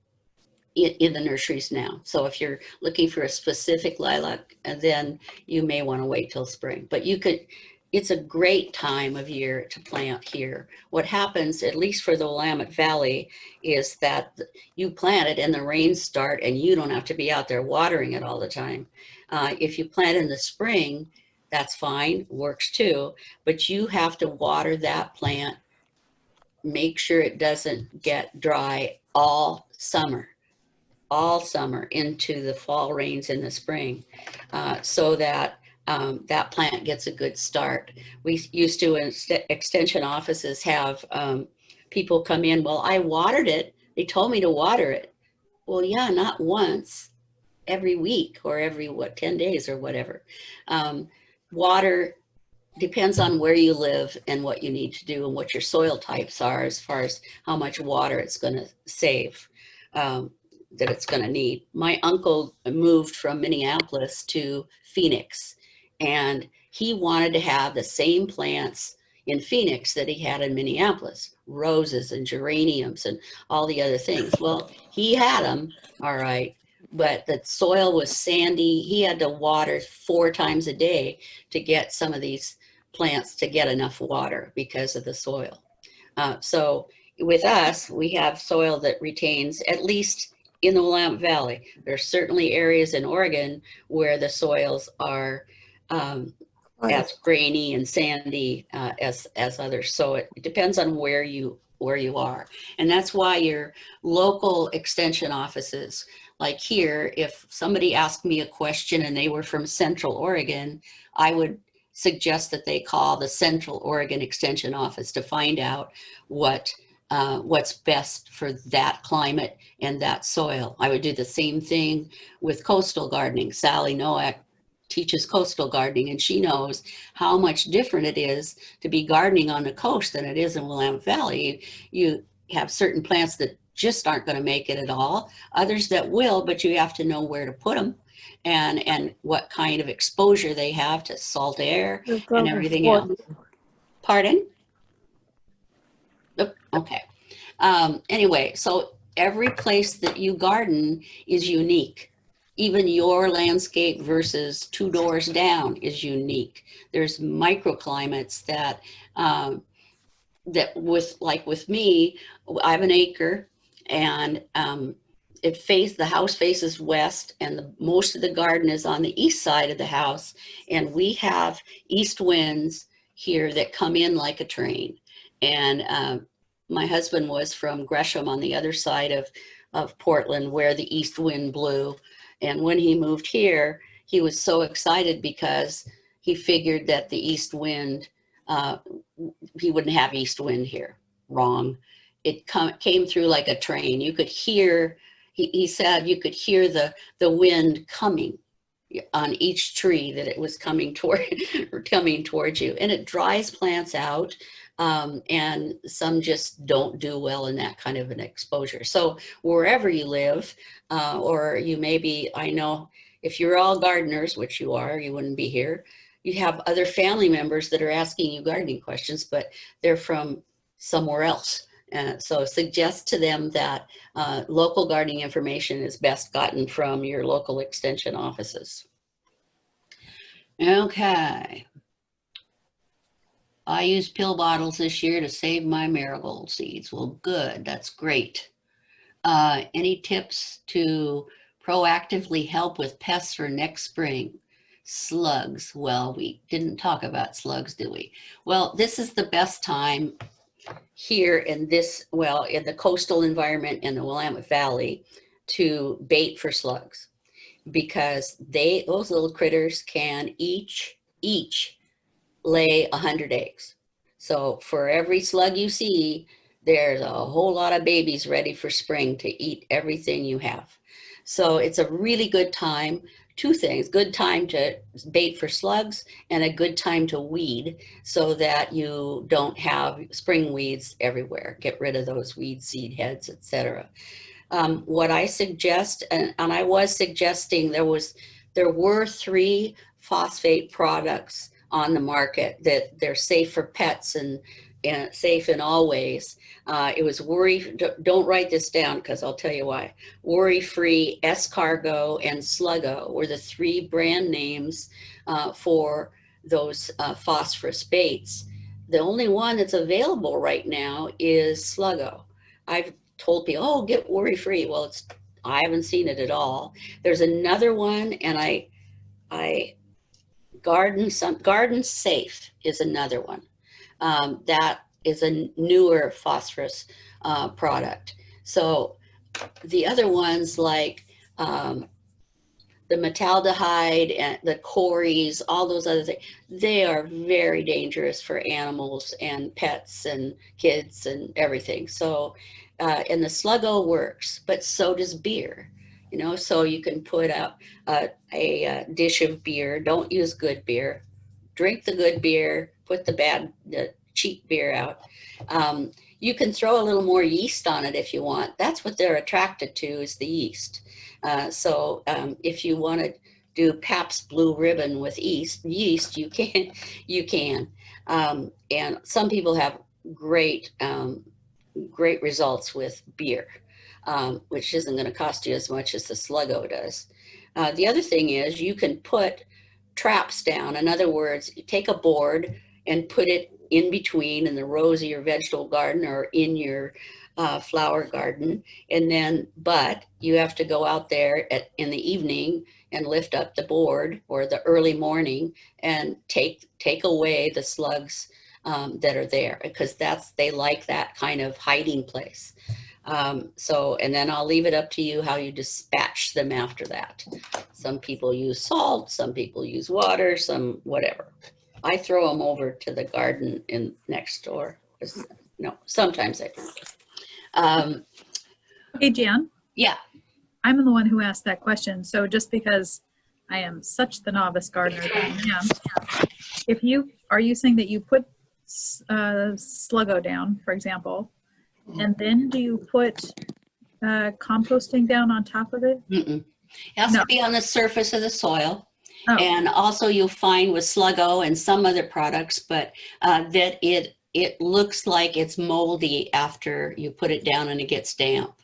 the nurseries now. So if you're looking for a specific lilac, then you may want to wait till spring. But you could, it's a great time of year to plant here. What happens, at least for the Willamette Valley, is that you plant it and the rains start and you don't have to be out there watering it all the time. If you plant in the spring, that's fine, works too, but you have to water that plant, make sure it doesn't get dry all summer into the fall rains in the spring, so that that plant gets a good start. We used to in extension offices have people come in, well, I watered it. They told me to water it. Well, yeah, not once, every week or every 10 days or whatever. Water depends on where you live and what you need to do and what your soil types are as far as how much water it's going to save, that it's going to need. My uncle moved from Minneapolis to Phoenix, and he wanted to have the same plants in Phoenix that he had in Minneapolis, roses and geraniums and all the other things. Well, he had them, all right, but the soil was sandy. He had to water 4 times a day to get some of these plants to get enough water because of the soil. So with us, we have soil that retains, at least in the Willamette Valley. There are certainly areas in Oregon where the soils are as grainy and sandy as others. So it depends on where you are. And that's why your local extension offices, like here, if somebody asked me a question and they were from Central Oregon, I would suggest that they call the Central Oregon Extension Office to find out what's best for that climate and that soil. I would do the same thing with coastal gardening. Sally Nowak teaches coastal gardening, and she knows how much different it is to be gardening on the coast than it is in Willamette Valley. You have certain plants that just aren't going to make it at all, others that will, but you have to know where to put them and what kind of exposure they have to salt air and everything else. Pardon? Oop, okay. Anyway, so every place that you garden is unique. Even your landscape versus 2 doors down is unique. There's microclimates that with me, I have an acre, and the house faces west, and most of the garden is on the east side of the house, and we have east winds here that come in like a train. And my husband was from Gresham on the other side of Portland, where the east wind blew. And when he moved here, he was so excited because he figured that the east wind, he wouldn't have east wind here. Wrong. It came through like a train. You could hear, he said you could hear the wind coming on each tree, that it was coming towards you. And it dries plants out. And some just don't do well in that kind of an exposure. So wherever you live, or you may be, I know if you're all gardeners, which you are, you wouldn't be here. You have other family members that are asking you gardening questions, but they're from somewhere else. So suggest to them that local gardening information is best gotten from your local extension offices. Okay. I used pill bottles this year to save my marigold seeds. Well, good, that's great. Any tips to proactively help with pests for next spring? Slugs, well, we didn't talk about slugs, did we? Well, this is the best time here in the coastal environment in the Willamette Valley to bait for slugs, because those little critters can each lay 100 eggs. So for every slug you see, there's a whole lot of babies ready for spring to eat everything you have. So it's a really good time, 2 things, good time to bait for slugs and a good time to weed so that you don't have spring weeds everywhere. Get rid of those weed seed heads, etc. What I suggest, and I was suggesting, there were 3 phosphate products on the market, that they're safe for pets and safe in all ways. It was don't write this down because I'll tell you why. Worry-free, Escargot, and Sluggo were the 3 brand names for those phosphorus baits. The only one that's available right now is Sluggo. I've told people, oh, get worry-free. Well, I haven't seen it at all. There's another one, and Garden Safe is another one. That is a newer phosphorus product. So the other ones like the metaldehyde and the cories, all those other things, they are very dangerous for animals and pets and kids and everything. So, and the Sluggo works, but so does beer. You know, so you can put out a dish of beer. Don't use good beer. Drink the good beer. Put the cheap beer out. You can throw a little more yeast on it if you want. That's what they're attracted to, is the yeast. So if you want to do Pabst Blue Ribbon with yeast, you can. And some people have great results with beer, which isn't going to cost you as much as the Sluggo does. The other thing is you can put traps down. In other words, you take a board and put it in between in the rows of your vegetable garden or in your flower garden, and then, but you have to go out there in the evening and lift up the board, or the early morning, and take away the slugs that are there, because they like that kind of hiding place. So, and then I'll leave it up to you how you dispatch them after that. Some people use salt, some people use water, some whatever. I throw them over to the garden next door. No, sometimes I do. Hey, Jan. Yeah. I'm the one who asked that question. So just because I am such the novice gardener that I am, are you saying that you put Sluggo down, for example, and then do you put composting down on top of it? It has to be on the surface of the soil. Oh. And also you'll find with Sluggo and some other products, but that it looks like it's moldy after you put it down and it gets damp.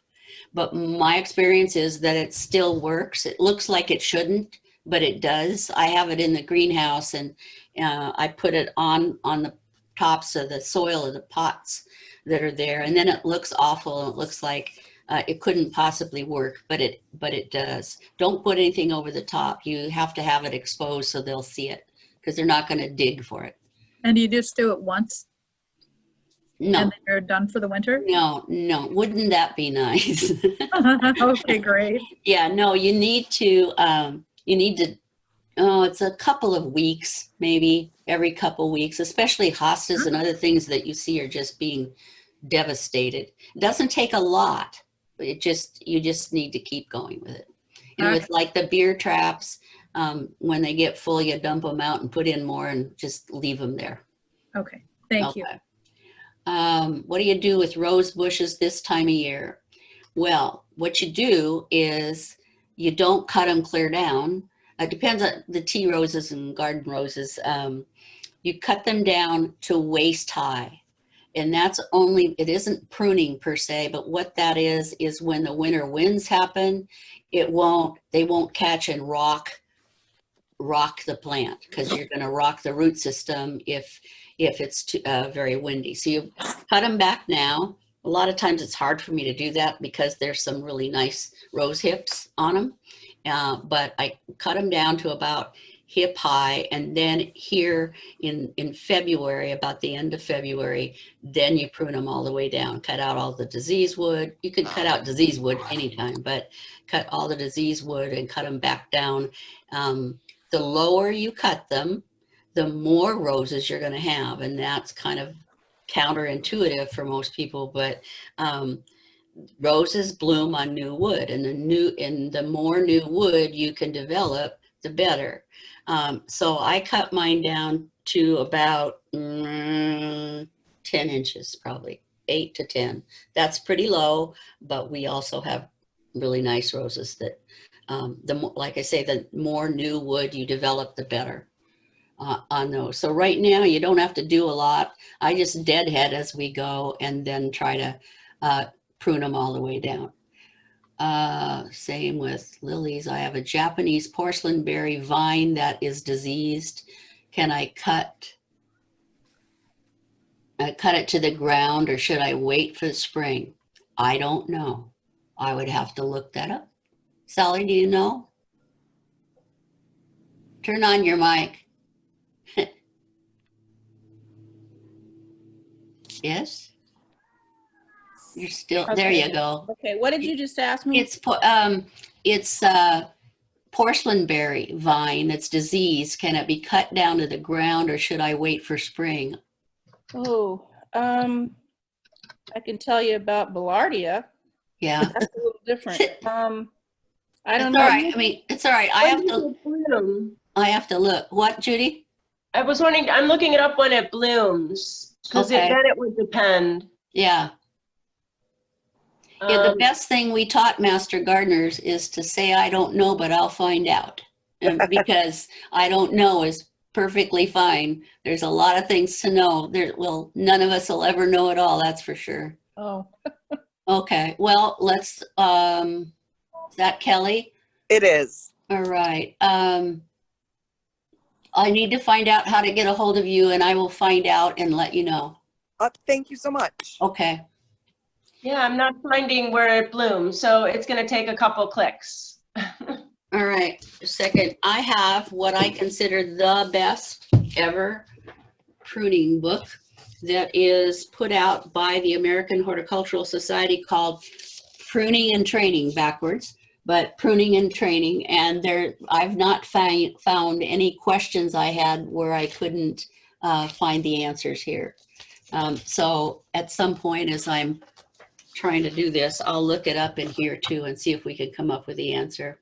But my experience is that it still works. It looks like it shouldn't, but it does. I have it in the greenhouse, and I put it on the tops of the soil of the pots that are there, and then it looks awful. It looks like it couldn't possibly work, but it does. Don't put anything over the top. You have to have it exposed so they'll see it, because they're not going to dig for it. And you just do it once? No. And then you're done for the winter? No. Wouldn't that be nice? Okay, great. Yeah, no, you need to, it's a couple of weeks, maybe every couple weeks, especially hostas and other things that you see are just being devastated. It doesn't take a lot, but you just need to keep going with it. And with like the beer traps, when they get full, you dump them out and put in more and just leave them there. Okay, thank you. What do you do with rose bushes this time of year? Well, what you do is you don't cut them clear down. It depends on the tea roses and garden roses. You cut them down to waist high. And that's it isn't pruning per se, but what that is when the winter winds happen, they won't catch and rock the plant, because you're going to rock the root system if it's too, very windy. So you cut them back now. A lot of times it's hard for me to do that because there's some really nice rose hips on them. But I cut them down to about hip high, and then here in February, about the end of February, then you prune them all the way down. Cut out all the disease wood. You can cut out disease wood anytime, but cut all the disease wood and cut them back down. The lower you cut them, the more roses you're going to have, and that's kind of counterintuitive for most people, but roses bloom on new wood, and the more new wood you can develop, the better. So I cut mine down to about 10 inches, probably 8 to 10. That's pretty low, but we also have really nice roses that like I say, the more new wood you develop, the better on those. So right now you don't have to do a lot. I just deadhead as we go and then try to prune them all the way down. Same with lilies. I have a Japanese porcelain berry vine that is diseased. Can I cut it to the ground, or should I wait for the spring? I don't know. I would have to look that up. Sally, do you know? Turn on your mic. Yes? You're still, there you go. Okay, what did you just ask me? It's porcelain berry vine that's diseased. Can it be cut down to the ground, or should I wait for spring? Oh, I can tell you about Billardia. Yeah. That's a little different. I don't It's know. all right. I mean, it's all right. I When does it bloom? have to look. What, Judy? I was wondering, I'm looking it up when it blooms, because Okay. then it would depend. Yeah. Yeah, the Um, best thing we taught master gardeners is to say, I don't know, but I'll find out. And because I don't know is perfectly fine. There's a lot of things to know. Well, none of us will ever know it all, that's for sure. Oh, Okay, well, let's, is that Kelly? It is. All right. I need to find out how to get a hold of you, and I will find out and let you know. Thank you so much. Okay. yeah, I'm not finding where it blooms, so it's going to take a couple clicks. All right, a second. I have what I consider the best ever pruning book that is put out by the American Horticultural Society called Pruning and Training, backwards, but Pruning and Training. And I've not found any questions I had where I couldn't find the answers here. So at some point as I'm trying to do this, I'll look it up in here too and see if we can come up with the answer.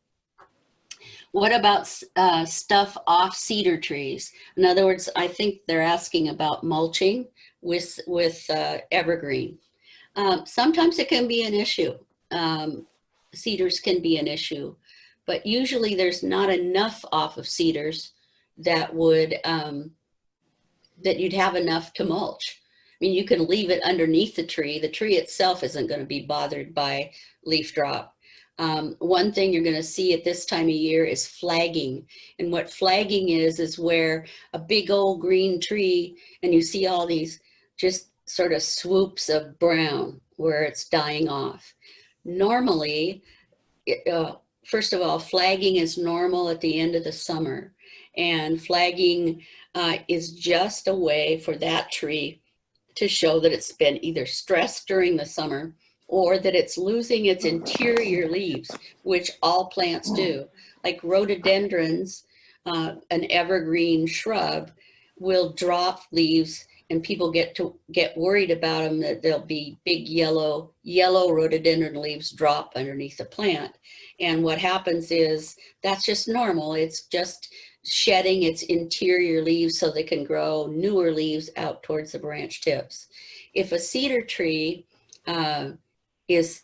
What about stuff off cedar trees? In other words, I think they're asking about mulching with evergreen. Sometimes it can be an issue. Cedars can be an issue, but usually there's not enough off of cedars that would that you'd have enough to mulch. I mean, you can leave it underneath the tree. The tree itself isn't going to be bothered by leaf drop. One thing you're going to see at this time of year is flagging. And what flagging is where a big old green tree and you see all these just sort of swoops of brown where it's dying off. Normally, first of all, flagging is normal at the end of the summer. And flagging is just a way for that tree to show that it's been either stressed during the summer or that it's losing its interior leaves, which all plants do. Like rhododendrons, an evergreen shrub, will drop leaves and people get worried about them, that there'll be big yellow rhododendron leaves drop underneath the plant. And what happens is that's just normal. It's just shedding its interior leaves so they can grow newer leaves out towards the branch tips. If a cedar tree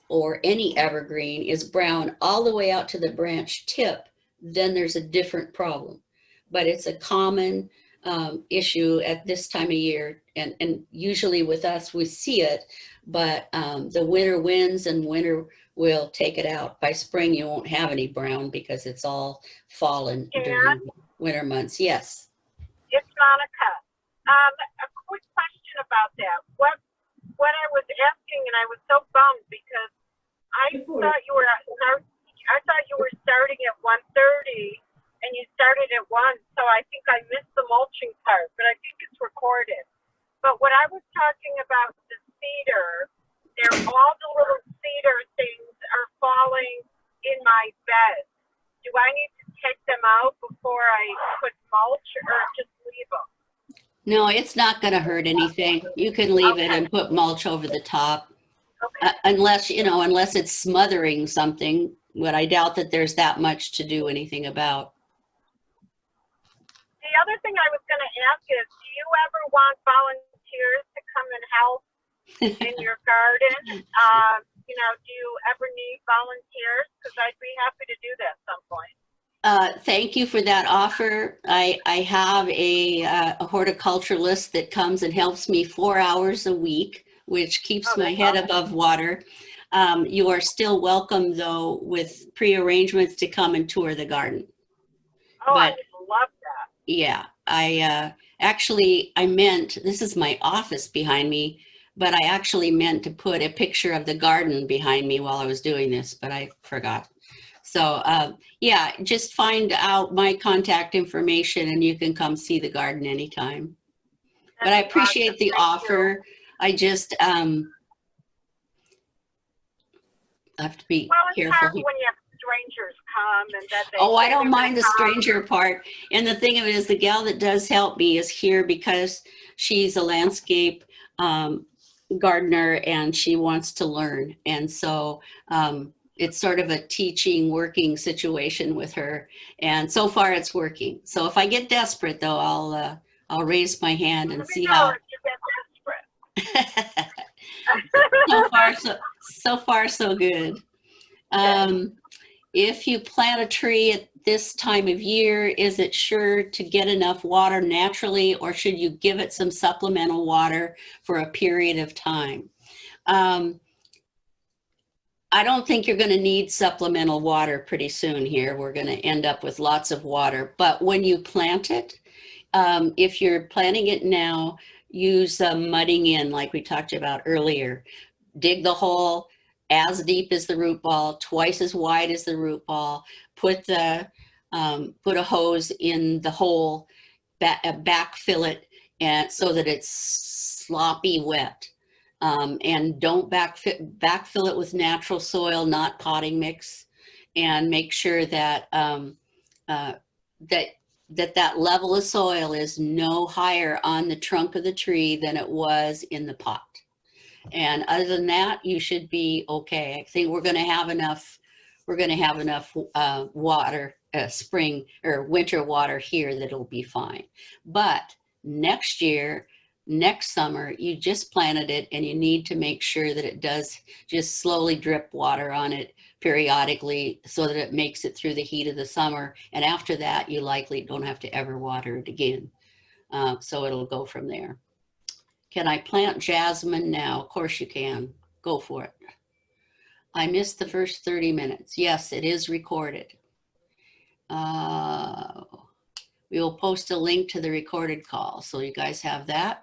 or any evergreen is brown all the way out to the branch tip, then there's a different problem. But it's a common issue at this time of year, and usually with us we see it, but the winter winds and winter will take it out. By spring you won't have any brown because it's all fallen during winter months. Yes. It's Monica. A quick question about that. What I was asking, and I was so bummed because I thought you were starting at 1:30 and you started at 1, so I think I missed the mulching part, but I think it's recorded. But what I was talking about, the cedar, all the little cedar things are falling in my bed. Do I need to take them out before I put mulch, or just leave them? No, it's not going to hurt anything. You can leave it and put mulch over the top. Okay. Unless it's smothering something, but I doubt that there's that much to do anything about. The other thing I was going to ask is, do you ever want volunteers to come and help in your garden? do you ever need volunteers? Because I'd be happy to do that at some point. Thank you for that offer. I have a horticulturalist that comes and helps me 4 hours a week, which keeps my head above water. You are still welcome, though, with pre-arrangements to come and tour the garden. Oh, I But would love that. yeah, I meant, this is my office behind me, but I actually meant to put a picture of the garden behind me while I was doing this, but I forgot. So yeah, just find out my contact information and you can come see the garden anytime. But I appreciate the offer. I just have to be careful. Well, it's hard when you have strangers come and that they. Oh, I don't mind the stranger part. And the thing of it is, the gal that does help me is here because she's a landscape gardener and she wants to learn. And so it's sort of a teaching, working situation with her. And so far it's working. So if I get desperate though, I'll raise my hand and see how. If you get desperate. So far so good. If you plant a tree at this time of year, is it sure to get enough water naturally, or should you give it some supplemental water for a period of time? I don't think you're going to need supplemental water pretty soon here. We're going to end up with lots of water. But when you plant it, if you're planting it now, use mudding in like we talked about earlier. Dig the hole as deep as the root ball, twice as wide as the root ball. Put a hose in the hole, backfill it, and so that it's sloppy wet. And don't backfill it with natural soil, not potting mix, and make sure that that level of soil is no higher on the trunk of the tree than it was in the pot. And other than that, you should be okay. I think we're going to have enough. We're going to have enough water, spring or winter water here that it'll be fine. But next year, next summer, you just planted it and you need to make sure that it does just slowly drip water on it periodically so that it makes it through the heat of the summer. And after that, you likely don't have to ever water it again. So it'll go from there. Can I plant jasmine now? Of course you can. Go for it. I missed the first 30 minutes. Yes, it is recorded. We will post a link to the recorded call, so you guys have that.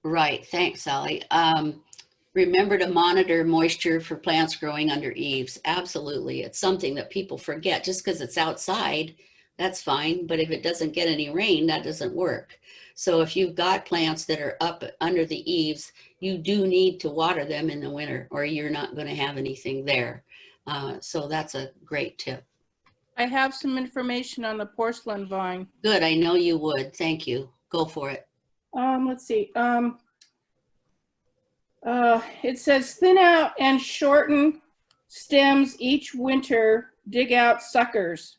Right, thanks, Sally. Remember to monitor moisture for plants growing under eaves. Absolutely, it's something that people forget. Just because it's outside, that's fine, but if it doesn't get any rain, that doesn't work. So if you've got plants that are up under the eaves, you do need to water them in the winter or you're not going to have anything there. So that's a great tip. I have some information on the porcelain vine. Good, I know you would. Thank you. Go for it. Let's see. It says thin out and shorten stems each winter, dig out suckers.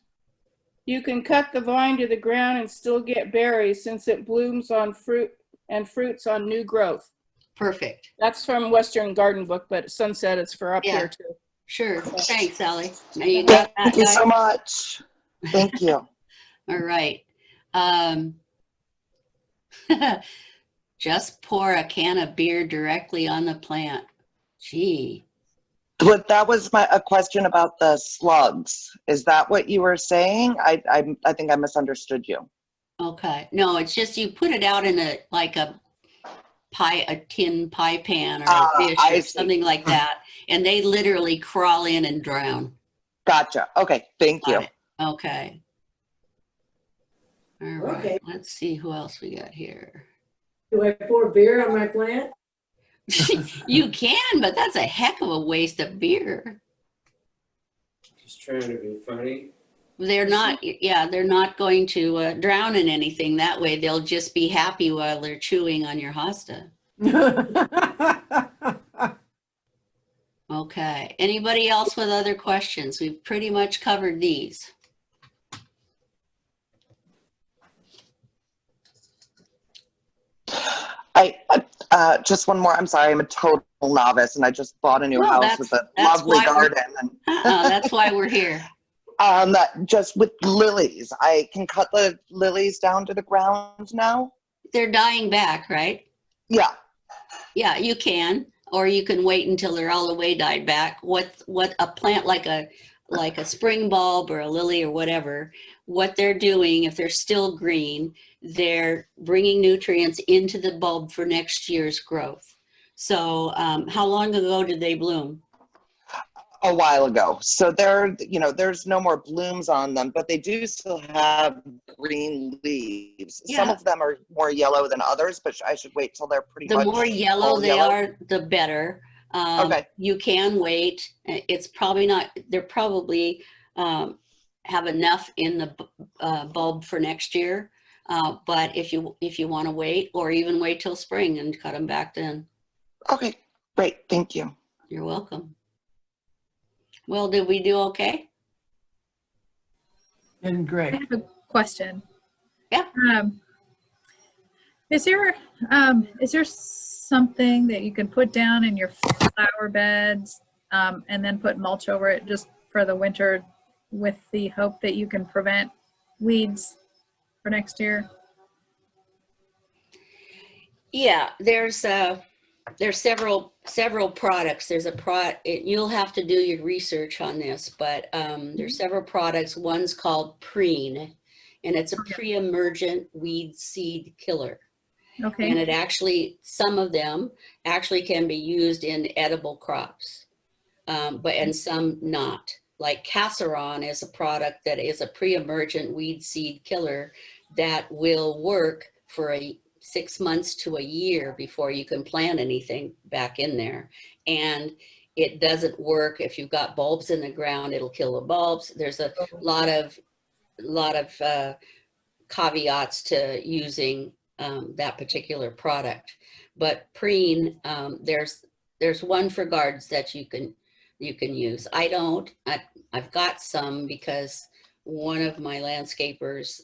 You can cut the vine to the ground and still get berries since it blooms on fruit and fruits on new growth. Perfect. That's from Western Garden Book, but Sunset it's for up here too. Sure. Thanks, Sally. Now you got that. Thank you so much. Thank you. All right. Just pour a can of beer directly on the plant. Gee. But that was a question about the slugs. Is that what you were saying? I think I misunderstood you. Okay. No, it's just you put it out in a tin pie pan or a dish or something like that, and they literally crawl in and drown. Gotcha. Okay. Thank you. Okay. All right. Let's see who else we got here. Do I pour beer on my plant? You can, but that's a heck of a waste of beer. Just trying to be funny. They're not, they're not going to drown in anything that way. They'll just be happy while they're chewing on your hosta. Okay. Anybody else with other questions? We've pretty much covered these. Just one more. I'm sorry, I'm a total novice, and I just bought a new Well, house with a lovely garden. And that's why we're here. just with lilies, I can cut the lilies down to the ground now. They're dying back, right? Yeah. Yeah, you can, or you can wait until they're all the way died back. What a plant like a spring bulb or a lily or whatever, what they're doing, if they're still green, they're bringing nutrients into the bulb for next year's growth. So how long ago did they bloom? A while ago. So there's no more blooms on them, but they do still have green leaves. Yeah. Some of them are more yellow than others, but I should wait till they're pretty The much more yellow all they are, the better. Okay. You can wait. It's probably not, they're probably have enough in the bulb for next year. But if you want to wait, or even wait till spring and cut them back then. Okay, great. Thank you. You're welcome. Well, did we do okay? And I great. have a question. Yeah. Is there something that you can put down in your flower beds and then put mulch over it just for the winter with the hope that you can prevent weeds for next year? Yeah, there's several products. There's you'll have to do your research on this, but there's several products. One's called Pruning, and it's a pre-emergent weed seed killer. Okay. And it actually, some of them actually can be used in edible crops, and some not. Like Casseron is a product that is a pre-emergent weed seed killer that will work for 6 months to a year before you can plant anything back in there. And it doesn't work if you've got bulbs in the ground, it'll kill the bulbs. There's a lot of caveats to using that particular product. But Preen, there's one for gardens that you can use. I've got some because one of my landscapers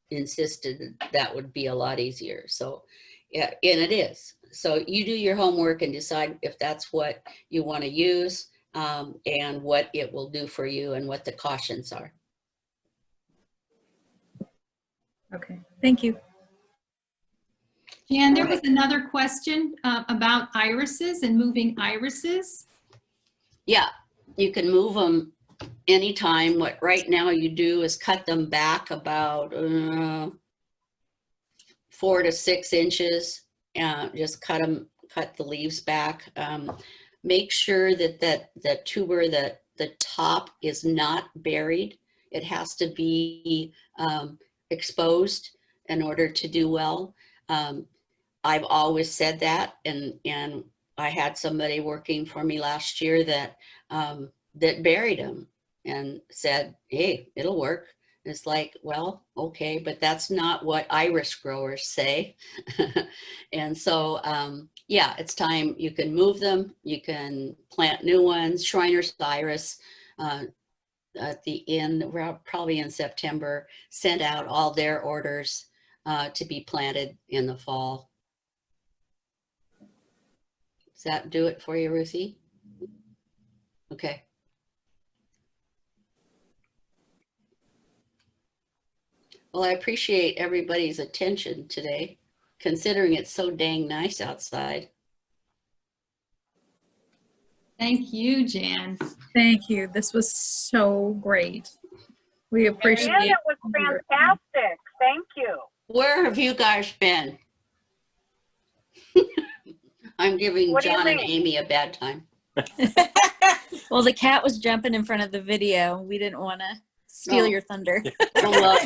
insisted that would be a lot easier. So yeah, and it is. So you do your homework and decide if that's what you want to use and what it will do for you and what the cautions are. Okay, thank you. Jan, there was another question about irises and moving irises. Yeah, you can move them anytime. What right now you do is cut them back about 4 to 6 inches. Just cut the leaves back. Make sure that the tuber, the top is not buried. It has to be exposed in order to do well. I've always said that, and I had somebody working for me last year that buried them and said, hey, it'll work. And it's like, well, okay, but that's not what iris growers say. And so, yeah, it's time. You can move them. You can plant new ones. Shriner's iris at the end, probably in September, sent out all their orders to be planted in the fall. Does that do it for you, Ruthie? Okay. Well, I appreciate everybody's attention today, considering it's so dang nice outside. Thank you, Jan. Thank you. This was so great. We appreciate And it was fantastic. Thank you. Where have you guys been? I'm giving What do you John and mean? Amy a bad time. Well, the cat was jumping in front of the video. We didn't want to steal Oh. your thunder. Oh, well,